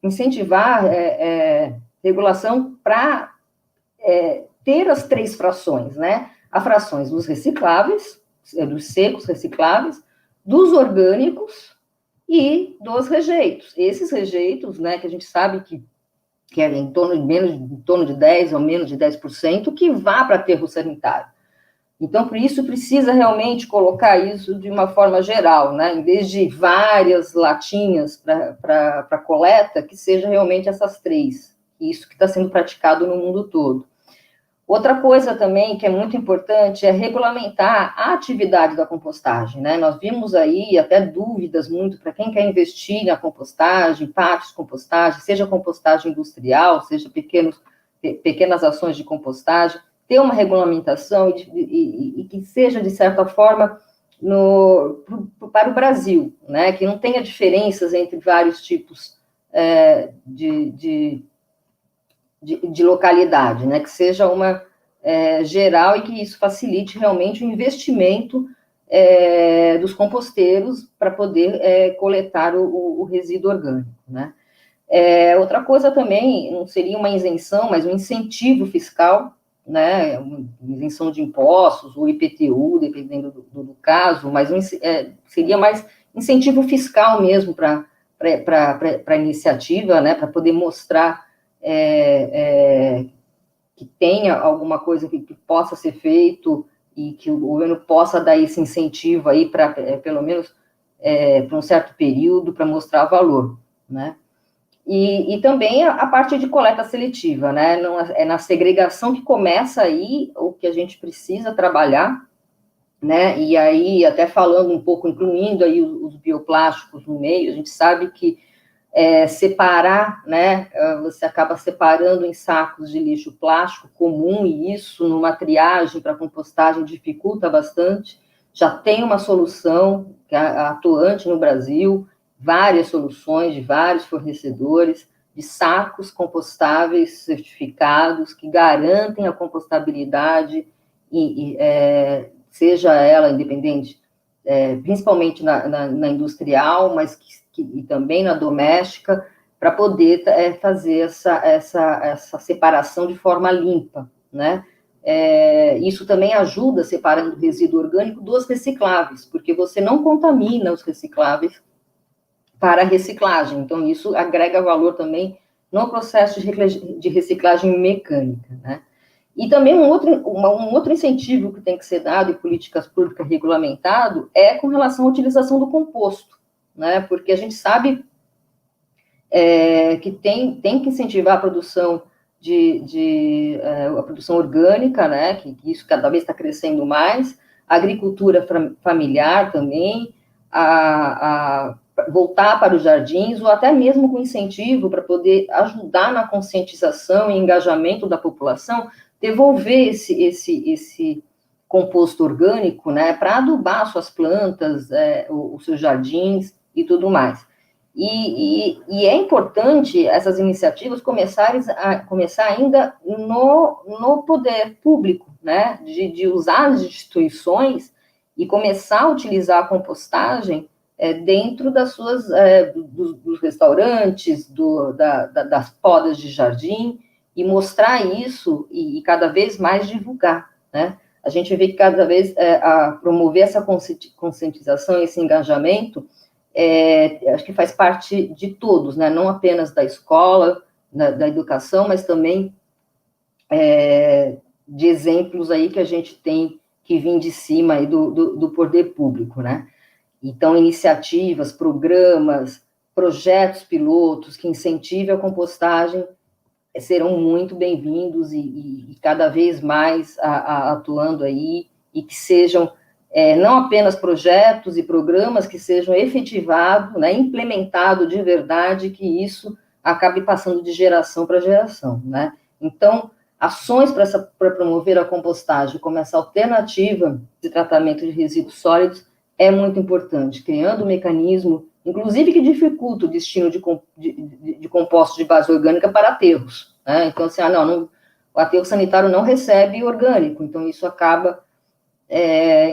incentivar regulação para ter as 3 frações, né? As frações dos recicláveis, dos secos recicláveis, dos orgânicos e dos rejeitos. Esses rejeitos, né, que a gente sabe que é em torno de 10 ou menos de 10%, que vá para aterro sanitário. Então, por isso, precisa realmente colocar isso de uma forma geral, né? Em vez de várias latinhas para coleta, que seja realmente essas 3. Isso que está sendo praticado no mundo todo. Outra coisa também que é muito importante é regulamentar a atividade da compostagem, né? Nós vimos aí até dúvidas muito para quem quer investir na compostagem, parques de compostagem, seja compostagem industrial, seja pequenas ações de compostagem, ter uma regulamentação e que seja, de certa forma, para o Brasil, né? Que não tenha diferenças entre vários tipos de localidade, né? Que seja uma geral e que isso facilite realmente o investimento dos composteiros para poder coletar o resíduo orgânico, né? Outra coisa também, não seria uma isenção, mas um incentivo fiscal, né? Uma isenção de impostos, o IPTU, dependendo do caso, mas seria mais incentivo fiscal mesmo para a iniciativa, né? Para poder mostrar que tenha alguma coisa que possa ser feito e que o governo possa dar esse incentivo aí para, pelo menos, para um certo período, para mostrar valor, né? E também a parte de coleta seletiva, né? Não, é na segregação que começa aí o que a gente precisa trabalhar, né? E aí, até falando um pouco, incluindo aí os bioplásticos no meio, a gente sabe que separar, né, você acaba separando em sacos de lixo plástico comum, e isso numa triagem para compostagem dificulta bastante. Já tem uma solução atuante no Brasil, várias soluções de vários fornecedores de sacos compostáveis certificados que garantem a compostabilidade, seja ela independente, principalmente na industrial, mas e também na doméstica, para poder fazer essa separação de forma limpa, né? Isso também ajuda separando o resíduo orgânico dos recicláveis, porque você não contamina os recicláveis para a reciclagem, então isso agrega valor também no processo de reciclagem mecânica, né? E também um outro incentivo que tem que ser dado em políticas públicas regulamentado é com relação à utilização do composto, né? Porque a gente sabe que tem que incentivar a produção a produção orgânica, né? Que isso cada vez está crescendo mais, a agricultura familiar também, a voltar para os jardins, ou até mesmo com incentivo para poder ajudar na conscientização e engajamento da população, devolver esse composto orgânico, né, para adubar suas plantas, os seus jardins e tudo mais. E é importante essas iniciativas começar ainda no poder público, né, de usar as instituições e começar a utilizar a compostagem dentro das dos restaurantes, das podas de jardim, e mostrar isso e cada vez mais divulgar, né? A gente vê que cada vez promover essa conscientização, esse engajamento, acho que faz parte de todos, né? Não apenas da escola, da educação, mas também de exemplos aí que a gente tem que vir de cima aí do poder público, né? Então, iniciativas, programas, projetos pilotos que incentivem a compostagem serão muito bem-vindos e cada vez mais atuando aí, e que sejam não apenas projetos e programas que sejam efetivados, né, implementados de verdade, que isso acabe passando de geração para geração, né? Então, ações para promover a compostagem como essa alternativa de tratamento de resíduos sólidos é muito importante, criando um mecanismo, inclusive que dificulta o destino de compostos de base orgânica para aterros, né? Então, assim, o aterro sanitário não recebe orgânico, então isso acaba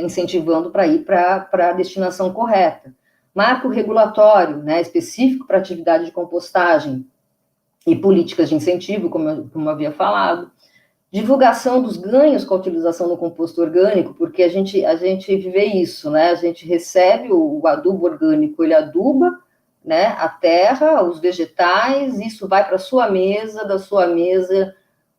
incentivando para ir para a destinação correta. Marco regulatório, né, específico para atividade de compostagem e políticas de incentivo, como eu havia falado. divulgação dos ganhos com a utilização do composto orgânico, porque a gente vê isso, né? A gente recebe o adubo orgânico, ele aduba, né, a terra, os vegetais, isso vai para a sua mesa, da sua mesa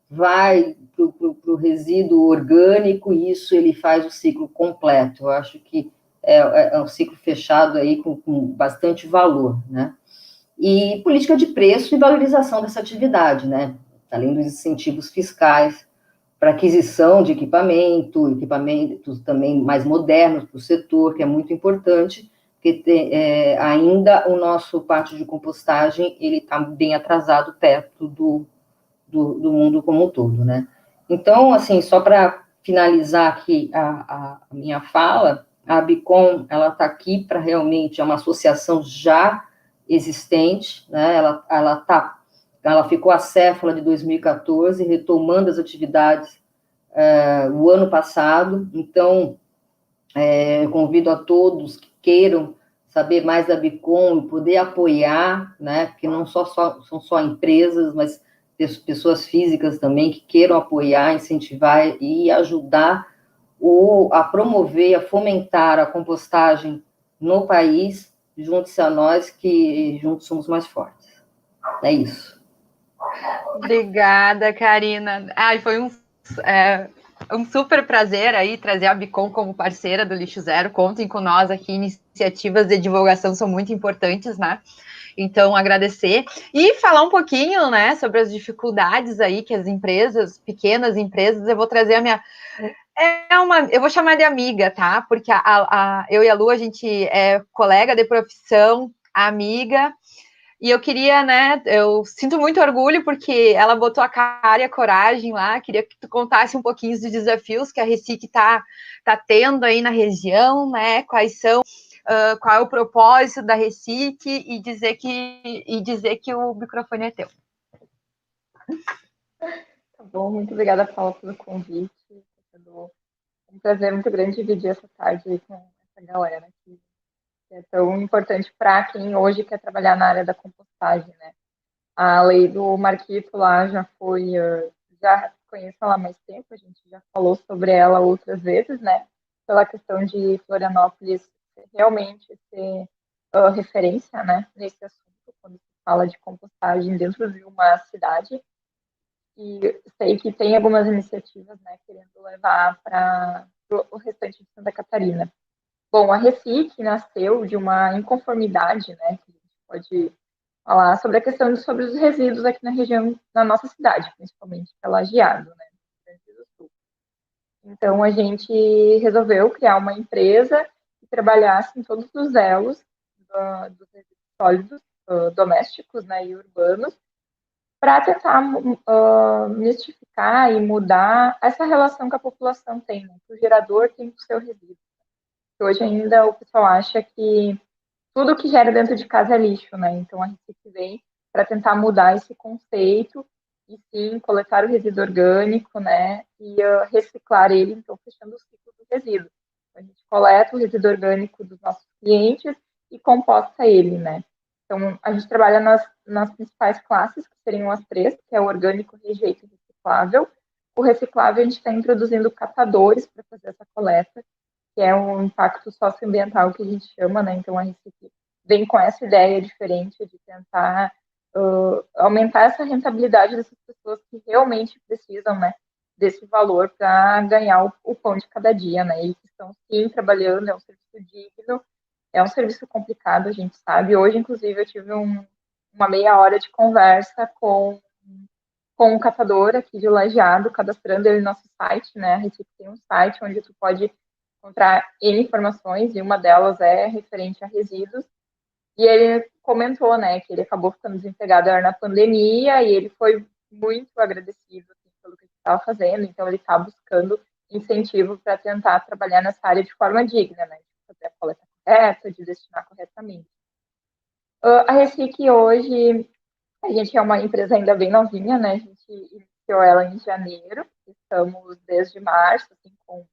vai para o resíduo orgânico, e isso ele faz o ciclo completo. Eu acho que é um ciclo fechado aí com bastante valor, né? E política de preço e valorização dessa atividade, né? Além dos incentivos fiscais para aquisição de equipamentos também mais modernos para o setor, que é muito importante, porque ainda o nosso pátio de compostagem ele está bem atrasado perto do mundo como um todo, né? Então, assim, só para finalizar aqui a minha fala, a Abicom, ela está aqui para realmente, é uma associação já existente, né? Ela ficou acéfala de 2014, retomando as atividades o ano passado. Então, eu convido a todos que queiram saber mais da Bicom e poder apoiar, né? Porque não são só empresas, mas pessoas físicas também que queiram apoiar, incentivar e ajudar a promover, a fomentar a compostagem no país. Junte-se a nós, que juntos somos mais fortes. É isso. Obrigada, Karina. Foi um super prazer aí trazer a Bicom como parceira do Lixo Zero. Contem com nós aqui, iniciativas de divulgação são muito importantes, né? Então, agradecer e falar um pouquinho, né, sobre as dificuldades aí que as empresas, pequenas empresas, eu vou trazer a minha... eu vou chamar de amiga, tá? Porque eu e a Lu, a gente é colega de profissão, amiga, e eu queria, né, eu sinto muito orgulho porque ela botou a cara e a coragem lá, queria que tu contasse um pouquinho dos desafios que a Recic tá tendo aí na região, né, qual é o propósito da Recic e dizer que o microfone é teu. Tá bom, muito obrigada, Paula, pelo convite. Um prazer muito grande dividir essa tarde aí com essa galera que é tão importante para quem hoje quer trabalhar na área da compostagem, né? A lei do Marquito lá já conheço ela há mais tempo, a gente já falou sobre ela outras vezes, né? Pela questão de Florianópolis realmente ser referência, né, nesse assunto, quando se fala de compostagem dentro de uma cidade. E sei que tem algumas iniciativas, né, querendo levar para o restante de Santa Catarina. Bom, a Recic nasceu de uma inconformidade, né, que a gente pode falar sobre a questão sobre os resíduos aqui na região, na nossa cidade, principalmente Lajeado, né, no Rio Grande do Sul. Então, a gente resolveu criar uma empresa que trabalhasse em todos os elos dos resíduos sólidos domésticos, né, e urbanos, para tentar mistificar e mudar essa relação que a população tem, né? Que o gerador tem o seu resíduo. Hoje ainda o pessoal acha que tudo que gera dentro de casa é lixo, né? Então a Recic vem para tentar mudar esse conceito e sim coletar o resíduo orgânico, né? E reciclar ele, então fechando o ciclo do resíduo. A gente coleta o resíduo orgânico dos nossos clientes e composta ele, né? Então, a gente trabalha nas principais classes, que seriam as três, que é o orgânico, rejeito e reciclável. O reciclável, a gente está introduzindo catadores para fazer essa coleta, que é um impacto socioambiental que a gente chama, né? Então, a Recic vem com essa ideia diferente de tentar aumentar essa rentabilidade dessas pessoas que realmente precisam, né, desse valor para ganhar o pão de cada dia, né? E que estão, sim, trabalhando, é um serviço digno, é um serviço complicado, a gente sabe. Hoje, inclusive, eu tive uma meia hora de conversa com um catador aqui de Lajeado, cadastrando ele no nosso site, né? A Recic tem um site onde tu pode encontrar N informações, e uma delas é referente a resíduos. E ele comentou, né, que ele acabou ficando desempregado na pandemia, e ele foi muito agradecido assim, pelo que ele estava fazendo, então ele está buscando incentivo para tentar trabalhar nessa área de forma digna, né, de fazer a coleta correta, de destinar corretamente. A Recic hoje, a gente é uma empresa ainda bem novinha, né, a gente iniciou ela em janeiro, estamos desde março, assim, com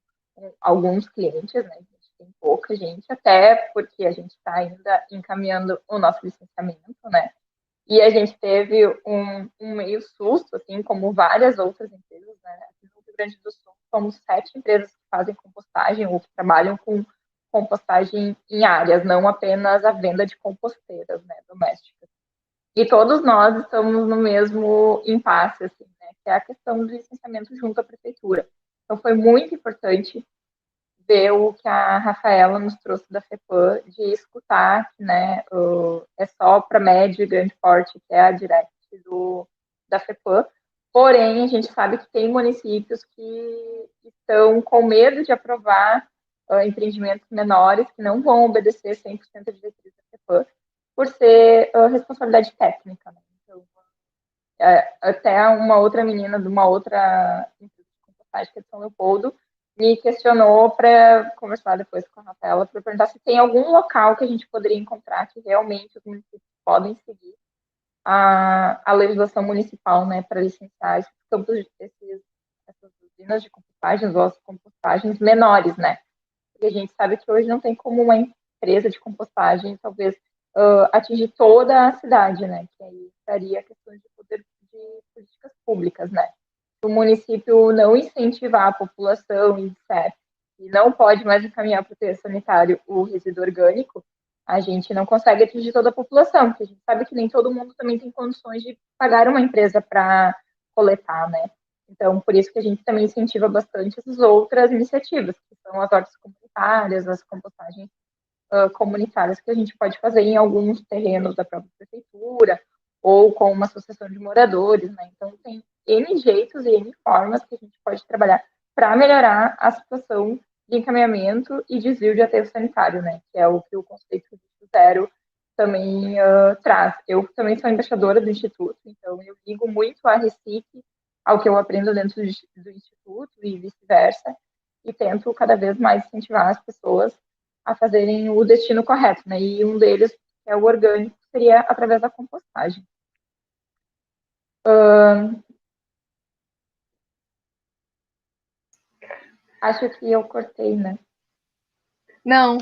alguns clientes, né, tem pouca gente, até porque a gente está ainda encaminhando o nosso licenciamento, né? E a gente teve um meio susto, assim, como várias outras empresas, né? Grande do Sul, somos 7 empresas que fazem compostagem ou que trabalham com compostagem em áreas, não apenas a venda de composteiras, né, domésticas. E todos nós estamos no mesmo impasse, assim, né, que é a questão do licenciamento junto à prefeitura. Então, foi muito importante ver o que a Rafaela nos trouxe da FEPAM, de escutar, né, é só para médio e grande porte, que é a direct da FEPAM, porém, a gente sabe que tem municípios que estão com medo de aprovar empreendimentos menores, que não vão obedecer 100% da diretriz da FEPAM, por ser responsabilidade técnica, né? Então, até uma outra menina de uma outra empresa de compostagem, que é de São Leopoldo, me questionou para conversar depois com a Rafaela, para perguntar se tem algum local que a gente poderia encontrar que realmente os municípios podem seguir a legislação municipal, né, para licenciar esses campos, essas usinas de compostagens ou as compostagens menores, né? Porque a gente sabe que hoje não tem como uma empresa de compostagem, talvez, atingir toda a cidade, né? Que aí estaria a questão de poder de políticas públicas, né? O município não incentivar a população e disser que não pode mais encaminhar para o aterro sanitário o resíduo orgânico, a gente não consegue atingir toda a população, porque a gente sabe que nem todo mundo também tem condições de pagar uma empresa para coletar, né? Então, por isso que a gente também incentiva bastante essas outras iniciativas, que são as hortas comunitárias, as compostagens comunitárias que a gente pode fazer em alguns terrenos da própria prefeitura, ou com uma associação de moradores, né? Então, tem N jeitos e N formas que a gente pode trabalhar para melhorar a situação de encaminhamento e desvio de aterro sanitário, né? Que é o que o conceito do zero também traz. Eu também sou embaixadora do Instituto, então eu ligo muito a Recife ao que eu aprendo dentro do Instituto e vice-versa, e tento cada vez mais incentivar as pessoas a fazerem o destino correto, né? E um deles, que é o orgânico, seria através da compostagem. Acho que eu cortei, né? Não,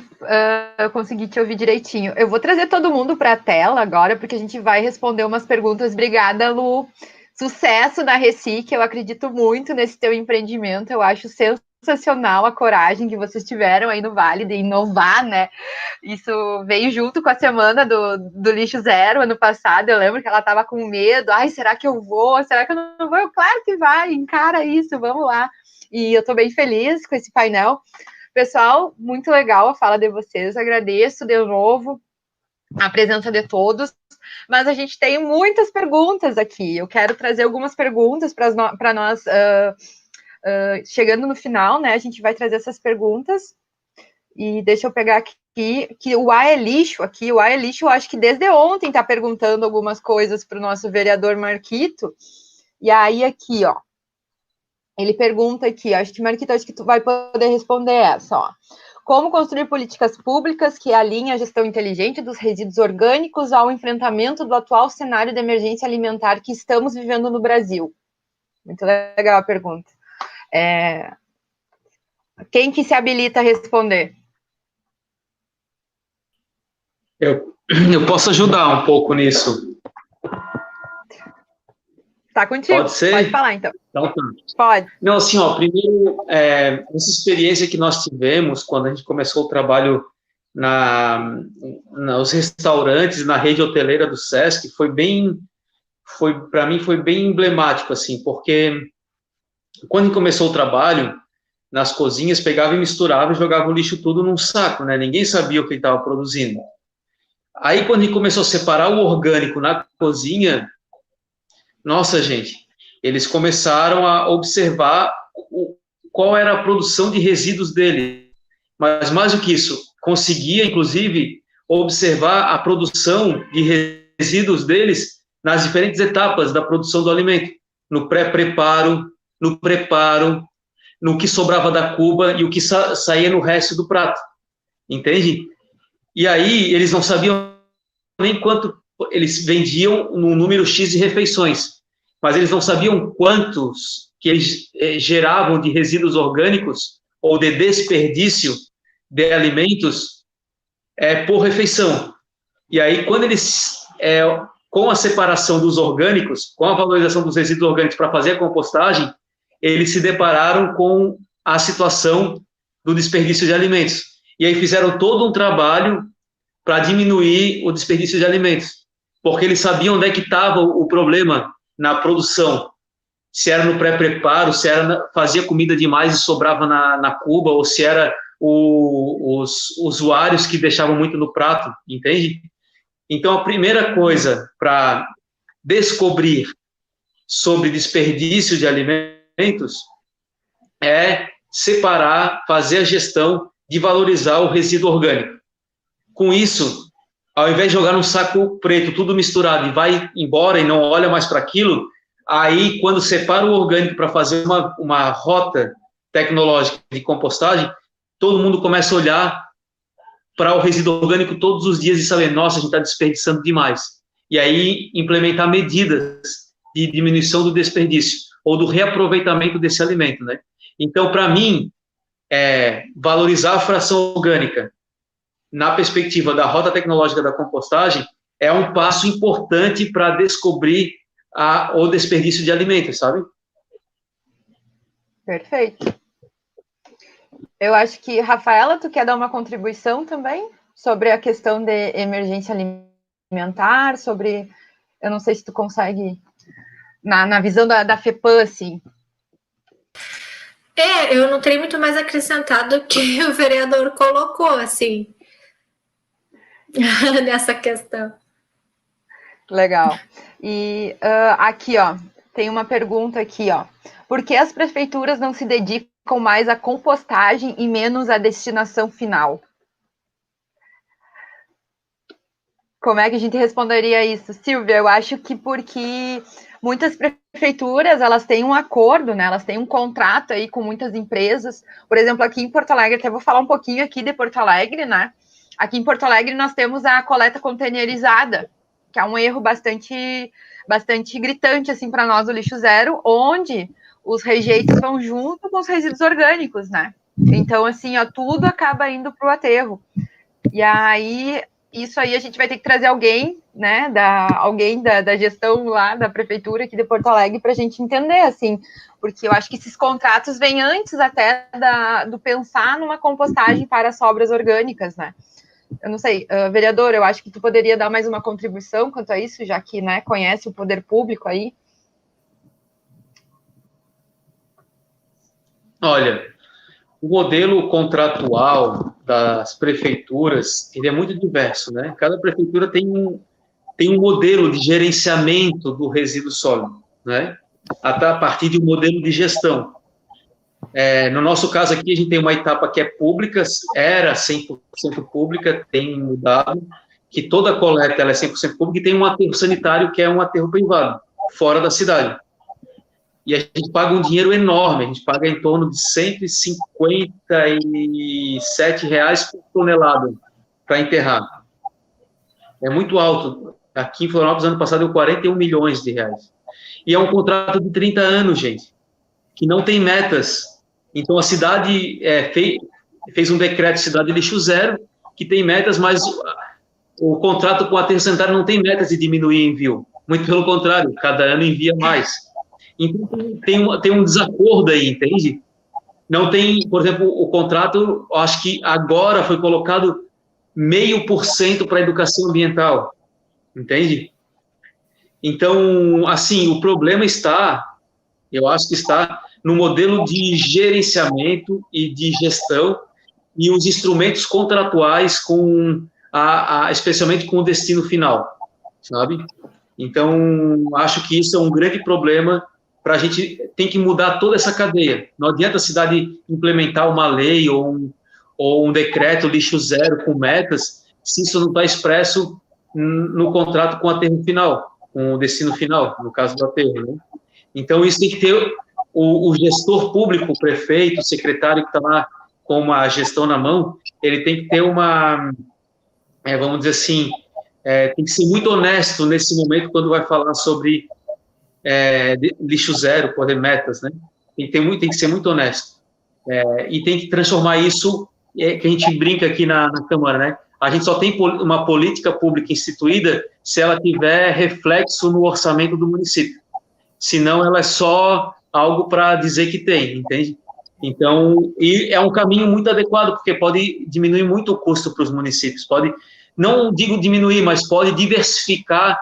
eu consegui te ouvir direitinho. Eu vou trazer todo mundo para a tela agora, porque a gente vai responder umas perguntas. Obrigada, Lu. Sucesso na Recife, eu acredito muito nesse teu empreendimento. Eu acho sensacional a coragem que vocês tiveram aí no Vale de inovar, né? Isso veio junto com a semana do Lixo Zero, ano passado. Eu lembro que ela estava com medo. Ai, será que eu vou? Será que eu não vou? Eu, claro que vai, encara isso, vamos lá. E eu estou bem feliz com esse painel. Pessoal, muito legal a fala de vocês. Agradeço de novo a presença de todos. Mas a gente tem muitas perguntas aqui. Eu quero trazer algumas perguntas para nós. Chegando no final, né? A gente vai trazer essas perguntas. E deixa eu pegar aqui, que o A é Lixo aqui. O A é Lixo, eu acho que desde ontem está perguntando algumas coisas para o nosso vereador Marquito. E aí, aqui, ó. Ele pergunta aqui, acho que tu vai poder responder essa, ó. Como construir políticas públicas que alinhem a gestão inteligente dos resíduos orgânicos ao enfrentamento do atual cenário de emergência alimentar que estamos vivendo no Brasil? Muito legal a pergunta. Quem que se habilita a responder? Eu posso ajudar um pouco nisso. Tá contigo. Pode ser? Pode falar, então. Então, tá. Pode. Não, assim, ó, primeiro, essa experiência que nós tivemos quando a gente começou o trabalho nos restaurantes, na rede hoteleira do Sesc, para mim foi bem emblemático, assim, porque quando a gente começou o trabalho, nas cozinhas, pegava e misturava e jogava o lixo tudo num saco, né? Ninguém sabia o que estava produzindo. Aí, quando a gente começou a separar o orgânico na cozinha, nossa, gente, eles começaram a observar qual era a produção de resíduos dele. Mas, mais do que isso, conseguia, inclusive, observar a produção de resíduos deles nas diferentes etapas da produção do alimento. No pré-preparo, no preparo, no que sobrava da cuba e o que saía no resto do prato. Entende? E aí, eles não sabiam nem quanto eles vendiam num número X de refeições, mas eles não sabiam quantos que eles geravam de resíduos orgânicos ou de desperdício de alimentos por refeição. E aí, quando eles, com a separação dos orgânicos, com a valorização dos resíduos orgânicos para fazer a compostagem, eles se depararam com a situação do desperdício de alimentos. E aí fizeram todo um trabalho para diminuir o desperdício de alimentos, porque eles sabiam onde é que estava o problema na produção, se era no pré-preparo, se era fazia comida demais e sobrava na cuba, ou se era os usuários que deixavam muito no prato, entende? Então, a primeira coisa para descobrir sobre desperdício de alimentos é separar, fazer a gestão de valorizar o resíduo orgânico. Com isso, ao invés de jogar num saco preto, tudo misturado, e vai embora e não olha mais para aquilo, aí, quando separa o orgânico para fazer uma rota tecnológica de compostagem, todo mundo começa a olhar para o resíduo orgânico todos os dias e saber, nossa, a gente está desperdiçando demais. E aí, implementar medidas de diminuição do desperdício ou do reaproveitamento desse alimento, né? Então, para mim, valorizar a fração orgânica na perspectiva da rota tecnológica da compostagem é um passo importante para descobrir o desperdício de alimentos, sabe? Perfeito. Eu acho que, Rafaela, tu quer dar uma contribuição também sobre a questão de emergência alimentar, sobre, eu não sei se tu consegue, na visão da FEPAM, assim. Eu não tenho muito mais acrescentado que o vereador colocou, assim, nessa questão. Legal. E aqui, ó, tem uma pergunta aqui, ó. Por que as prefeituras não se dedicam mais à compostagem e menos à destinação final? Como é que a gente responderia isso? Silvia, eu acho que porque muitas prefeituras, elas têm um acordo, né? Elas têm um contrato aí com muitas empresas. Por exemplo, aqui em Porto Alegre, até vou falar um pouquinho aqui de Porto Alegre, né? Aqui em Porto Alegre nós temos a coleta containerizada, que é um erro bastante gritante, assim, para nós do Lixo Zero, onde os rejeitos vão junto com os resíduos orgânicos, né? Então, assim, ó, tudo acaba indo para o aterro. E aí, isso aí a gente vai ter que trazer alguém, né, alguém da gestão lá da prefeitura aqui de Porto Alegre para a gente entender, assim, porque eu acho que esses contratos vêm antes até do pensar numa compostagem para sobras orgânicas, né? Eu não sei, vereador, eu acho que tu poderia dar mais uma contribuição quanto a isso, já que, né, conhece o poder público aí. Olha, o modelo contratual das prefeituras, ele é muito diverso, né? Cada prefeitura tem um modelo de gerenciamento do resíduo sólido, né? Até a partir de um modelo de gestão. No nosso caso aqui, a gente tem uma etapa que é pública, era 100% pública, tem mudado, que toda a coleta ela é 100% pública, e tem um aterro sanitário que é um aterro privado, fora da cidade. E a gente paga um dinheiro enorme, a gente paga em torno de R$ 157 por tonelada para enterrar. É muito alto. Aqui em Florianópolis, ano passado, deu 41 milhões de reais. E é um contrato de 30 anos, gente, que não tem metas. Então, a cidade fez um decreto Cidade Lixo Zero, que tem metas, mas o contrato com o aterro sanitário não tem metas de diminuir envio. Muito pelo contrário, cada ano envia mais. Então, tem um desacordo aí, entende? Não tem, por exemplo, o contrato, acho que agora foi colocado 0,5% para a educação ambiental, entende? Então, assim, o problema eu acho que está no modelo de gerenciamento e de gestão e os instrumentos contratuais especialmente com o destino final, sabe? Então, acho que isso é um grande problema para a gente tem que mudar toda essa cadeia. Não adianta a cidade implementar uma lei ou um decreto Lixo Zero com metas, se isso não está expresso no contrato com o aterro final, com o destino final, no caso do aterro, né? Então, isso tem que ter o gestor público, o prefeito, o secretário que está lá com a gestão na mão, ele tem que ter vamos dizer assim, tem que ser muito honesto nesse momento quando vai falar sobre lixo zero, poder metas, né? Tem que ser muito honesto. E tem que transformar isso, que a gente brinca aqui na Câmara, né? A gente só tem uma política pública instituída se ela tiver reflexo no orçamento do município. Senão, ela é só algo para dizer que tem, entende? Então, e é um caminho muito adequado, porque pode diminuir muito o custo para os municípios, pode, não digo diminuir, mas pode diversificar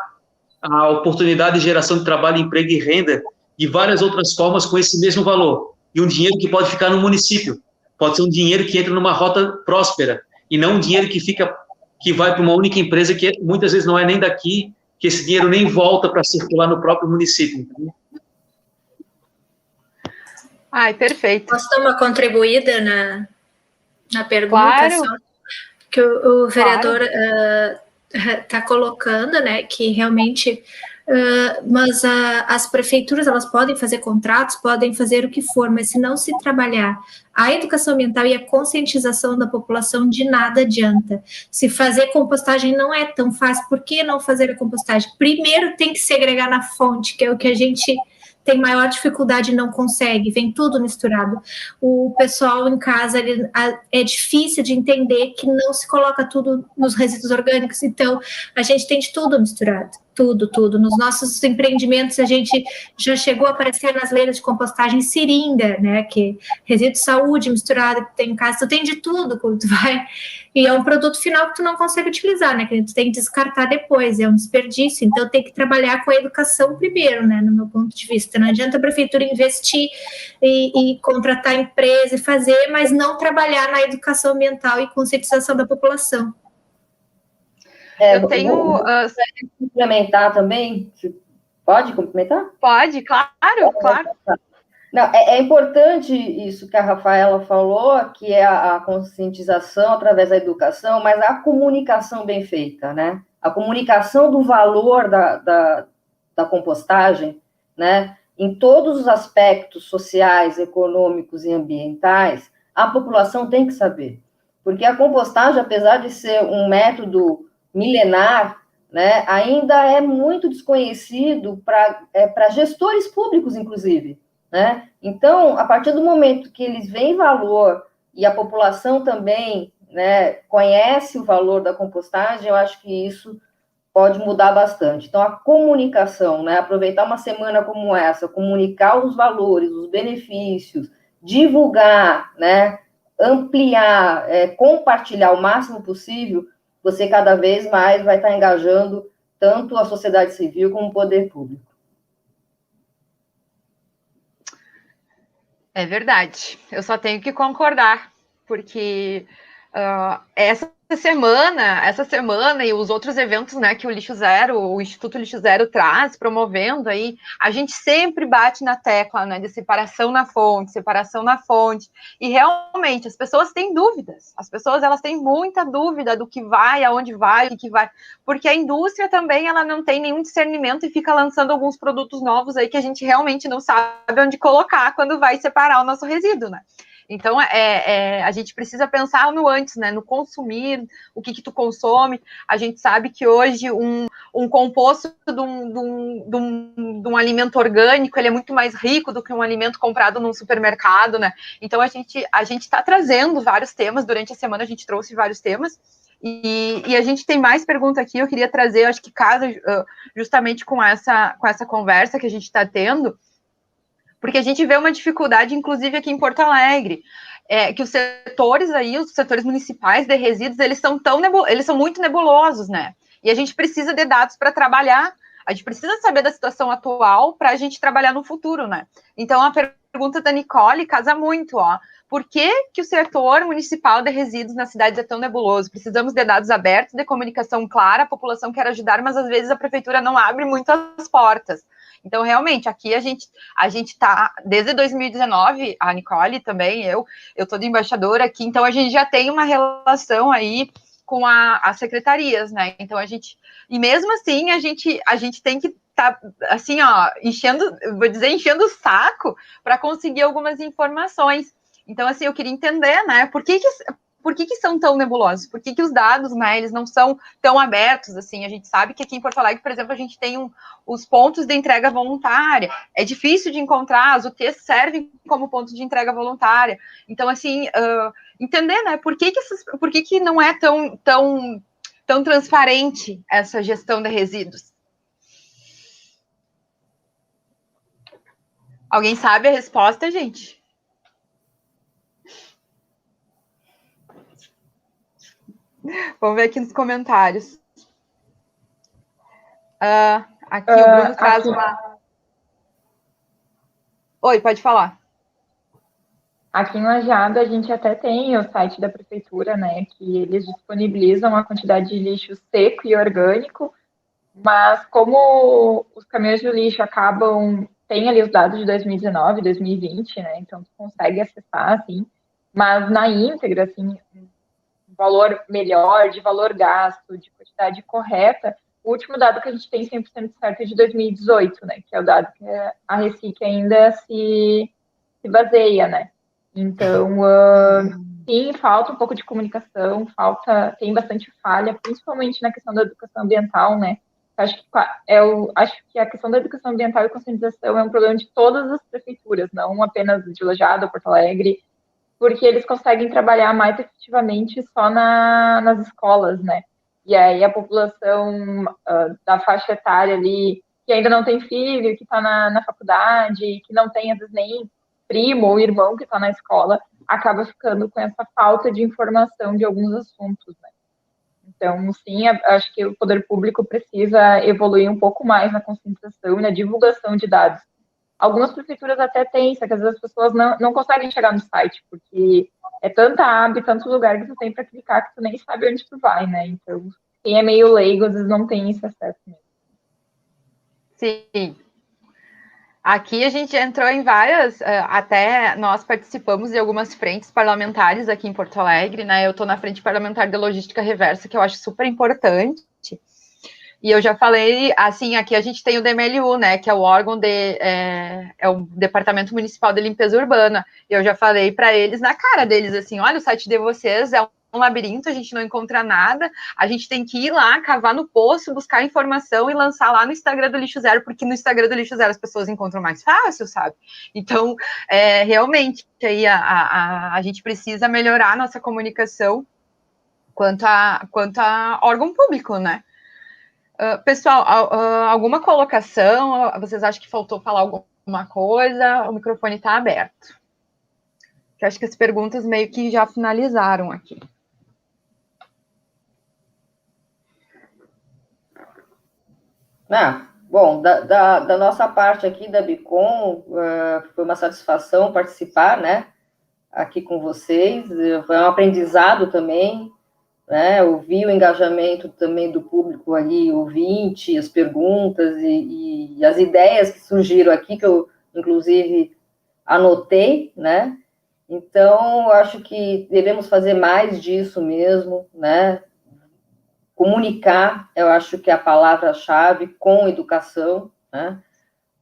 a oportunidade de geração de trabalho, emprego e renda de várias outras formas com esse mesmo valor. E um dinheiro que pode ficar no município. Pode ser um dinheiro que entra numa rota próspera, e não um dinheiro que vai para uma única empresa que muitas vezes não é nem daqui, que esse dinheiro nem volta para circular no próprio município. Entendeu? Ai, perfeito. Posso dar uma contribuída na pergunta? Claro. Só que o vereador está colocando, né, que realmente, mas as prefeituras, elas podem fazer contratos, podem fazer o que for, mas se não se trabalhar a educação ambiental e a conscientização da população, de nada adianta. Se fazer compostagem não é tão fácil, por que não fazer a compostagem? Primeiro tem que segregar na fonte, que é o que a gente tem maior dificuldade e não consegue, vem tudo misturado. O pessoal em casa, é difícil de entender que não se coloca tudo nos resíduos orgânicos, então a gente tem de tudo misturado, tudo. Nos nossos empreendimentos, a gente já chegou a aparecer nas leiras de compostagem seringa, né, que resíduo de saúde misturado que tem em casa, tu tem de tudo quando tu vai, e é um produto final que tu não consegue utilizar, né, que tu tem que descartar depois, é um desperdício, então tem que trabalhar com a educação primeiro, né, no meu ponto de vista. Não adianta a prefeitura investir e contratar empresa e fazer, mas não trabalhar na educação ambiental e conscientização da população. Eu tenho... complementar também? Pode complementar? Pode, claro. Não, é importante isso que a Rafaela falou, que é a conscientização através da educação, mas a comunicação bem feita, né? A comunicação do valor da compostagem, né? Em todos os aspectos sociais, econômicos e ambientais, a população tem que saber. Porque a compostagem, apesar de ser um método milenar, né, ainda é muito desconhecido para gestores públicos, inclusive. Né? Então, a partir do momento que eles veem valor e a população também, né, conhece o valor da compostagem, eu acho que isso pode mudar bastante. Então, a comunicação, né, aproveitar uma semana como essa, comunicar os valores, os benefícios, divulgar, né, ampliar, compartilhar o máximo possível, você cada vez mais vai estar engajando tanto a sociedade civil como o poder público. É verdade, eu só tenho que concordar, porque essa semana e os outros eventos, né, que o Lixo Zero, o Instituto Lixo Zero traz, promovendo aí, a gente sempre bate na tecla, né, de separação na fonte, e realmente as pessoas têm dúvidas, elas têm muita dúvida do que vai, aonde vai, o que vai, porque a indústria também, ela não tem nenhum discernimento e fica lançando alguns produtos novos aí que a gente realmente não sabe onde colocar quando vai separar o nosso resíduo, né. Então, a gente precisa pensar no antes, né? No consumir, o que tu consome. A gente sabe que hoje um composto de um alimento orgânico, ele é muito mais rico do que um alimento comprado num supermercado, né? Então, a gente está trazendo vários temas. Durante a semana, a gente trouxe vários temas. E a gente tem mais pergunta aqui. Eu queria trazer, acho que casa justamente com essa conversa que a gente está tendo, porque a gente vê uma dificuldade, inclusive aqui em Porto Alegre, que os setores municipais de resíduos, eles são muito nebulosos, né? E a gente precisa de dados para trabalhar, a gente precisa saber da situação atual para a gente trabalhar no futuro, né? Então, a pergunta da Nicole casa muito, ó. Por que o setor municipal de resíduos nas cidades é tão nebuloso? Precisamos de dados abertos, de comunicação clara, a população quer ajudar, mas às vezes a prefeitura não abre muito as portas. Então, realmente, aqui a gente está, desde 2019, a Nicole também, eu estou de embaixadora aqui, então a gente já tem uma relação aí com as secretarias, né? Então, e mesmo assim, a gente tem que estar, assim, ó, enchendo o saco para conseguir algumas informações. Então, assim, eu queria entender, né, por que são tão nebulosos? Por que os dados, né, eles não são tão abertos, assim? A gente sabe que aqui em Porto Alegre, por exemplo, a gente tem os pontos de entrega voluntária. É difícil de encontrar, as UTs servem como pontos de entrega voluntária. Então, assim, entender, né, por que não é tão transparente essa gestão de resíduos? Alguém sabe a resposta, gente? Vamos ver aqui nos comentários. Aqui o Bruno traz uma... Oi, pode falar. Aqui em Lajeado, a gente até tem o site da prefeitura, né, que eles disponibilizam a quantidade de lixo seco e orgânico, mas como os caminhões de lixo tem ali os dados de 2019, 2020, né, então tu consegue acessar, assim, mas na íntegra, assim, valor melhor, de valor gasto, de quantidade correta, o último dado que a gente tem 100% certo é de 2018, né, que é o dado que a Recic ainda se baseia, né. Então, sim, falta um pouco de comunicação, tem bastante falha, principalmente na questão da educação ambiental, né? Acho que a questão da educação ambiental e conscientização é um problema de todas as prefeituras, não apenas de Lajeado, Porto Alegre, porque eles conseguem trabalhar mais efetivamente só nas escolas, né? E aí a população da faixa etária ali, que ainda não tem filho, que está na faculdade, que não tem, às vezes, nem primo ou irmão que está na escola, acaba ficando com essa falta de informação de alguns assuntos, né? Então, sim, acho que o poder público precisa evoluir um pouco mais na conscientização e na divulgação de dados. Algumas prefeituras até têm, só que às vezes as pessoas não conseguem chegar no site, porque é tanta aba e tanto lugar que tu tem para clicar que tu nem sabe onde tu vai, né? Então, quem é meio leigo, às vezes não tem esse acesso mesmo. Sim. Aqui a gente entrou em várias, até nós participamos de algumas frentes parlamentares aqui em Porto Alegre, né? Eu estou na frente parlamentar de logística reversa, que eu acho super importante. E eu já falei, assim, aqui a gente tem o DMLU, né? Que é o órgão é o Departamento Municipal de Limpeza Urbana. E eu já falei para eles, na cara deles, assim, olha, o site de vocês é um labirinto, a gente não encontra nada, a gente tem que ir lá, cavar no poço, buscar informação e lançar lá no Instagram do Lixo Zero, porque no Instagram do Lixo Zero as pessoas encontram mais fácil, sabe? Então, realmente, aí a gente precisa melhorar a nossa comunicação quanto a órgão público, né? Pessoal, alguma colocação? Vocês acham que faltou falar alguma coisa? O microfone está aberto. Eu acho que as perguntas meio que já finalizaram aqui. Bom, da nossa parte aqui da Bicom, foi uma satisfação participar, né, aqui com vocês, foi um aprendizado também, né, ouvir o engajamento também do público ali, ouvinte, as perguntas e as ideias que surgiram aqui, que eu, inclusive, anotei, né, então, acho que devemos fazer mais disso mesmo, né, comunicar, eu acho que é a palavra-chave, com educação, né?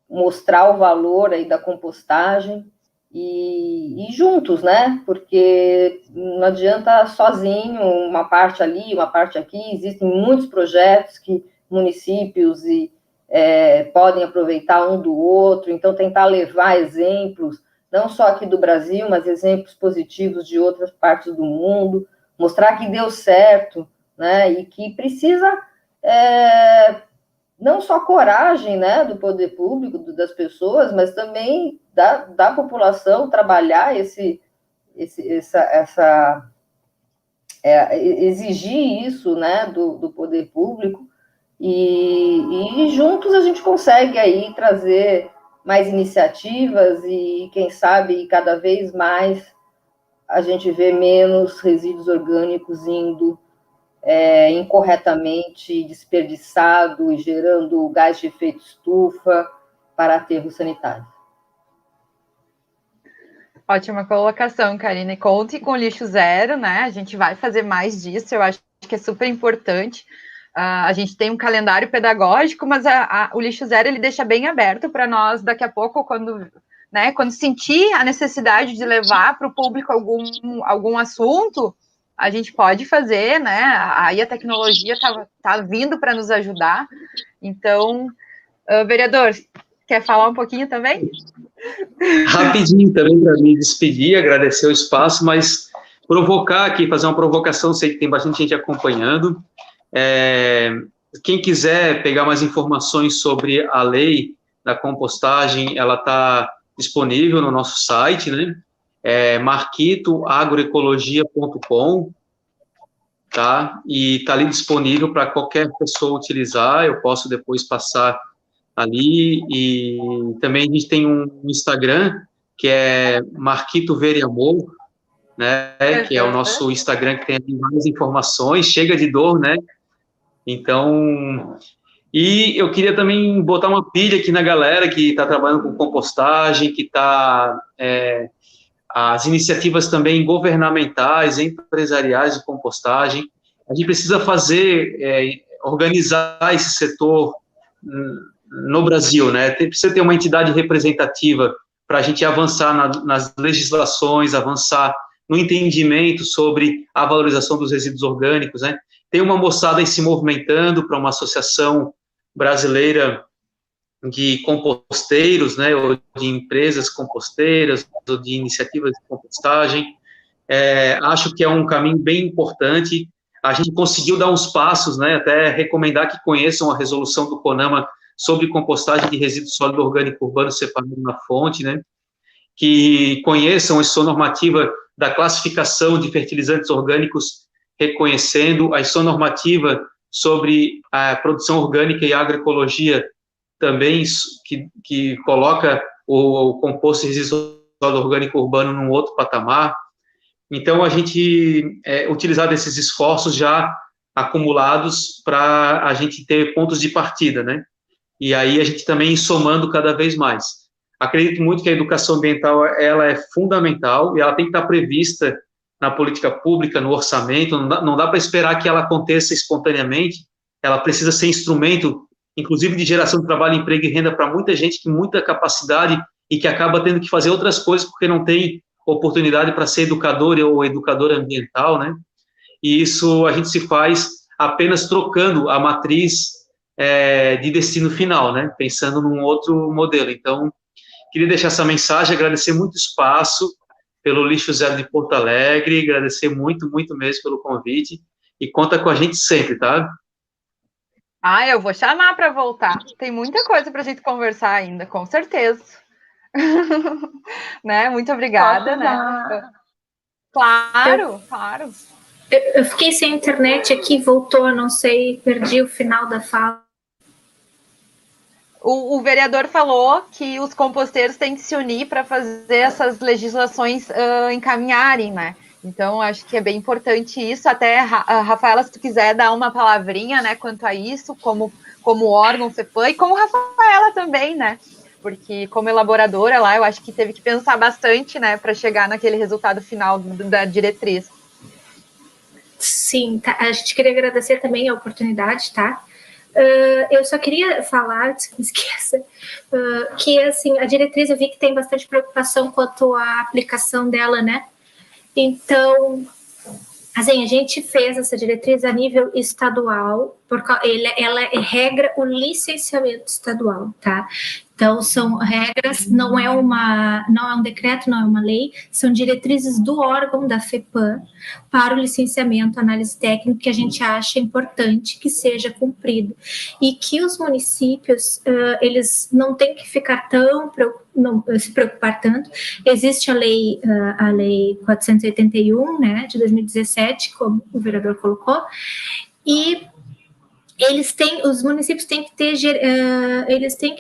Mostrar o valor aí da compostagem e juntos, né? Porque não adianta sozinho, uma parte ali, uma parte aqui, existem muitos projetos que municípios podem aproveitar um do outro, então tentar levar exemplos, não só aqui do Brasil, mas exemplos positivos de outras partes do mundo, mostrar que deu certo, né, e que precisa não só coragem, né, do poder público, das pessoas, mas também da população trabalhar exigir isso, né, do poder público, e juntos a gente consegue aí trazer mais iniciativas e, quem sabe, cada vez mais a gente vê menos resíduos orgânicos indo incorretamente desperdiçado e gerando gás de efeito estufa para aterros sanitários. Ótima colocação, Karine. Conte com o Lixo Zero, né? A gente vai fazer mais disso, eu acho que é super importante. A gente tem um calendário pedagógico, mas o Lixo Zero ele deixa bem aberto para nós daqui a pouco, quando sentir a necessidade de levar para o público algum assunto, a gente pode fazer, né? Aí a tecnologia tá vindo para nos ajudar. Então, vereador, quer falar um pouquinho também? Rapidinho também para me despedir, agradecer o espaço, mas provocar aqui, fazer uma provocação, sei que tem bastante gente acompanhando. Quem quiser pegar mais informações sobre a lei da compostagem, ela está disponível no nosso site, né? É marquitoagroecologia.com, tá? E está ali disponível para qualquer pessoa utilizar. Eu posso depois passar ali. E também a gente tem um Instagram, que é Marquito Vereamor, né? Que é o nosso Instagram, que tem várias informações, chega de dor, né? Então, e eu queria também botar uma pilha aqui na galera que está trabalhando com compostagem, que está as iniciativas também governamentais, empresariais de compostagem. A gente precisa organizar esse setor no Brasil, né? Precisa ter uma entidade representativa para a gente avançar nas legislações, avançar no entendimento sobre a valorização dos resíduos orgânicos, né? Tem uma moçada aí se movimentando para uma associação brasileira de composteiros, né, ou de empresas composteiras, ou de iniciativas de compostagem. Acho que é um caminho bem importante. A gente conseguiu dar uns passos, né, até recomendar que conheçam a resolução do CONAMA sobre compostagem de resíduo sólido orgânico urbano separado na fonte, né, que conheçam a ISO normativa da classificação de fertilizantes orgânicos, reconhecendo a ISO normativa sobre a produção orgânica e agroecologia, também que coloca o composto de resíduo sólido orgânico urbano num outro patamar. Então, a gente utilizar desses esforços já acumulados para a gente ter pontos de partida, né? E aí a gente também somando cada vez mais. Acredito muito que a educação ambiental ela é fundamental e ela tem que estar prevista na política pública, no orçamento, não dá para esperar que ela aconteça espontaneamente, ela precisa ser instrumento, inclusive de geração de trabalho, emprego e renda para muita gente que tem muita capacidade e que acaba tendo que fazer outras coisas porque não tem oportunidade para ser educador ou educadora ambiental, né? E isso a gente se faz apenas trocando a matriz de destino final, né? Pensando num outro modelo. Então, queria deixar essa mensagem, agradecer muito o espaço pelo Lixo Zero de Porto Alegre, agradecer muito, muito mesmo pelo convite e conta com a gente sempre, tá? Eu vou chamar para voltar. Tem muita coisa para a gente conversar ainda, com certeza. Né? Muito obrigada, né? Claro. Eu fiquei sem internet aqui, voltou, não sei, perdi o final da fala. O vereador falou que os composteiros têm que se unir para fazer essas legislações encaminharem, né? Então, acho que é bem importante isso. Até, Rafaela, se tu quiser dar uma palavrinha, né, quanto a isso, como órgão CEPAM, e como Rafaela também, né? Porque, como elaboradora lá, eu acho que teve que pensar bastante, né, para chegar naquele resultado final da diretriz. Sim, tá. A gente queria agradecer também a oportunidade, tá? Eu só queria falar, antes que me esqueça, que, assim, a diretriz eu vi que tem bastante preocupação quanto à aplicação dela, né? Então, assim, a gente fez essa diretriz a nível estadual, porque ela regra o licenciamento estadual, tá? Então, são regras, não é um decreto, não é uma lei, são diretrizes do órgão da FEPAM para o licenciamento, análise técnica, que a gente acha importante que seja cumprido. E que os municípios, eles não têm que ficar se preocupar tanto. Existe a lei 481, né, de 2017, como o vereador colocou, e os municípios têm que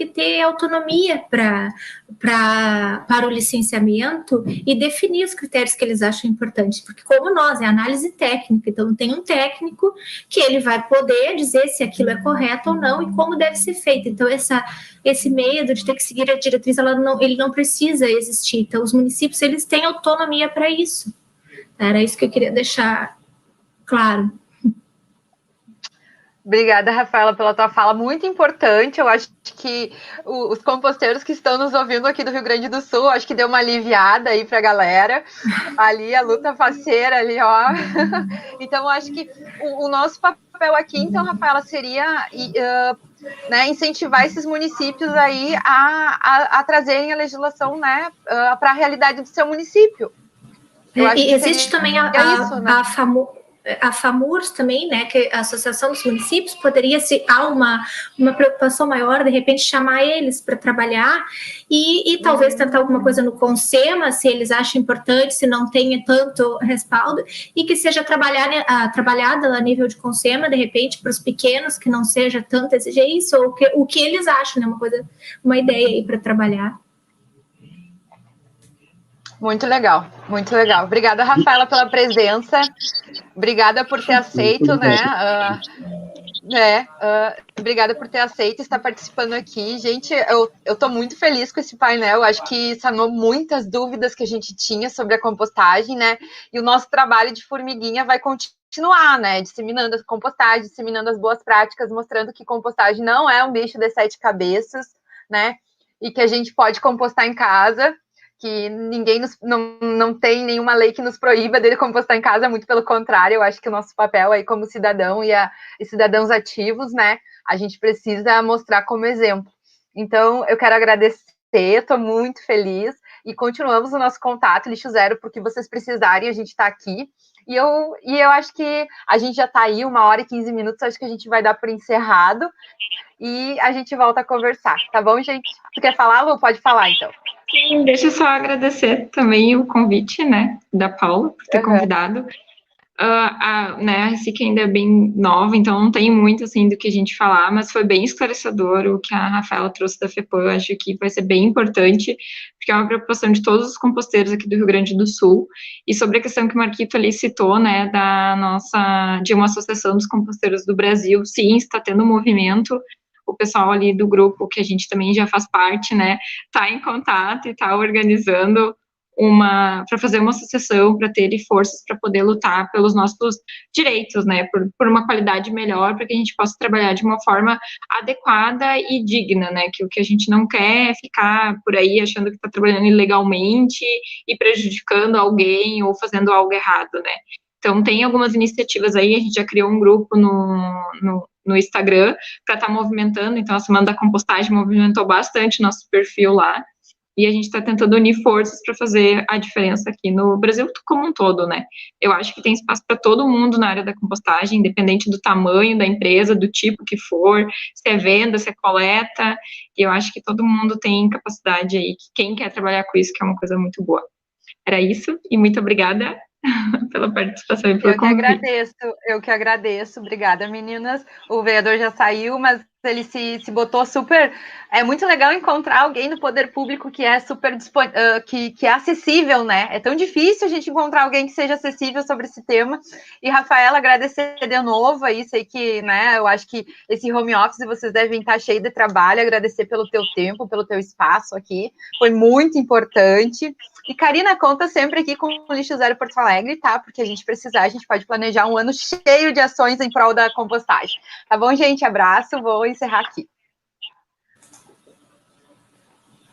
ter autonomia para o licenciamento e definir os critérios que eles acham importantes, porque como nós, é análise técnica, então tem um técnico que ele vai poder dizer se aquilo é correto ou não e como deve ser feito. Então, esse medo de ter que seguir a diretriz, ele não precisa existir. Então, os municípios, eles têm autonomia para isso. Era isso que eu queria deixar claro. Obrigada, Rafaela, pela tua fala, muito importante. Eu acho que os composteiros que estão nos ouvindo aqui do Rio Grande do Sul, acho que deu uma aliviada aí para a galera. Ali, a luta faceira ali, ó. Então, eu acho que o nosso papel aqui, então, Rafaela, seria né, incentivar esses municípios aí a trazerem a legislação, né, para a realidade do seu município. E existe também a FAMURS também, né, que é a Associação dos Municípios, poderia se há uma preocupação maior, de repente chamar eles para trabalhar e talvez tentar alguma coisa no CONSEMA, se eles acham importante, se não tem tanto respaldo, e que seja trabalhada a nível de CONSEMA, de repente, para os pequenos, que não seja tanta exigência, ou o que eles acham, né, uma ideia aí para trabalhar. Muito legal, muito legal. Obrigada, Rafaela, pela presença. Obrigada por ter aceito, né? Obrigada por ter aceito estar participando aqui. Gente, eu estou muito feliz com esse painel. Acho que sanou muitas dúvidas que a gente tinha sobre a compostagem, né? E o nosso trabalho de formiguinha vai continuar, né? Disseminando a compostagem, disseminando as boas práticas, mostrando que compostagem não é um bicho de 7 cabeças, né? E que a gente pode compostar em casa, que ninguém não tem nenhuma lei que nos proíba de compostar em casa, muito pelo contrário, eu acho que o nosso papel aí como cidadão e cidadãos ativos, né, a gente precisa mostrar como exemplo. Então, eu quero agradecer, estou muito feliz, e continuamos o nosso contato, Lixo Zero, porque vocês precisarem, a gente está aqui, e eu acho que a gente já está aí, 1h15, acho que a gente vai dar por encerrado, e a gente volta a conversar, tá bom, gente? Tu quer falar, Lu? Pode falar, então. Sim, deixa eu só agradecer também o convite, né, da Paula, por ter convidado. A Recic ainda é bem nova, então não tem muito, assim, do que a gente falar, mas foi bem esclarecedor o que a Rafaela trouxe da FEPAM. Eu acho que vai ser bem importante, porque é uma preocupação de todos os composteiros aqui do Rio Grande do Sul. E sobre a questão que o Marquito ali citou, né, de uma associação dos composteiros do Brasil, sim, está tendo um movimento. O pessoal ali do grupo, que a gente também já faz parte, né, está em contato e está organizando para fazer uma associação, para ter forças para poder lutar pelos nossos direitos, né, por uma qualidade melhor, para que a gente possa trabalhar de uma forma adequada e digna, né, que o que a gente não quer é ficar por aí achando que está trabalhando ilegalmente e prejudicando alguém ou fazendo algo errado, né. Então, tem algumas iniciativas aí, a gente já criou um grupo no Instagram para estar movimentando, então a Semana da Compostagem movimentou bastante nosso perfil lá, e a gente está tentando unir forças para fazer a diferença aqui no Brasil como um todo, né? Eu acho que tem espaço para todo mundo na área da compostagem, independente do tamanho da empresa, do tipo que for, se é venda, se é coleta, e eu acho que todo mundo tem capacidade aí, quem quer trabalhar com isso, que é uma coisa muito boa. Era isso, e muito obrigada pela participação e pelo convite. Eu que agradeço. Obrigada, meninas. O vereador já saiu, mas ele se botou super... É muito legal encontrar alguém do poder público que é super que é acessível, né? É tão difícil a gente encontrar alguém que seja acessível sobre esse tema. E, Rafaela, agradecer de novo aí, sei que, né, eu acho que esse home office vocês devem estar cheio de trabalho, agradecer pelo teu tempo, pelo teu espaço aqui, foi muito importante. E, Karina, conta sempre aqui com o Lixo Zero Porto Alegre, tá? Porque a gente precisar, a gente pode planejar um ano cheio de ações em prol da compostagem. Tá bom, gente? Abraço, vou encerrar aqui.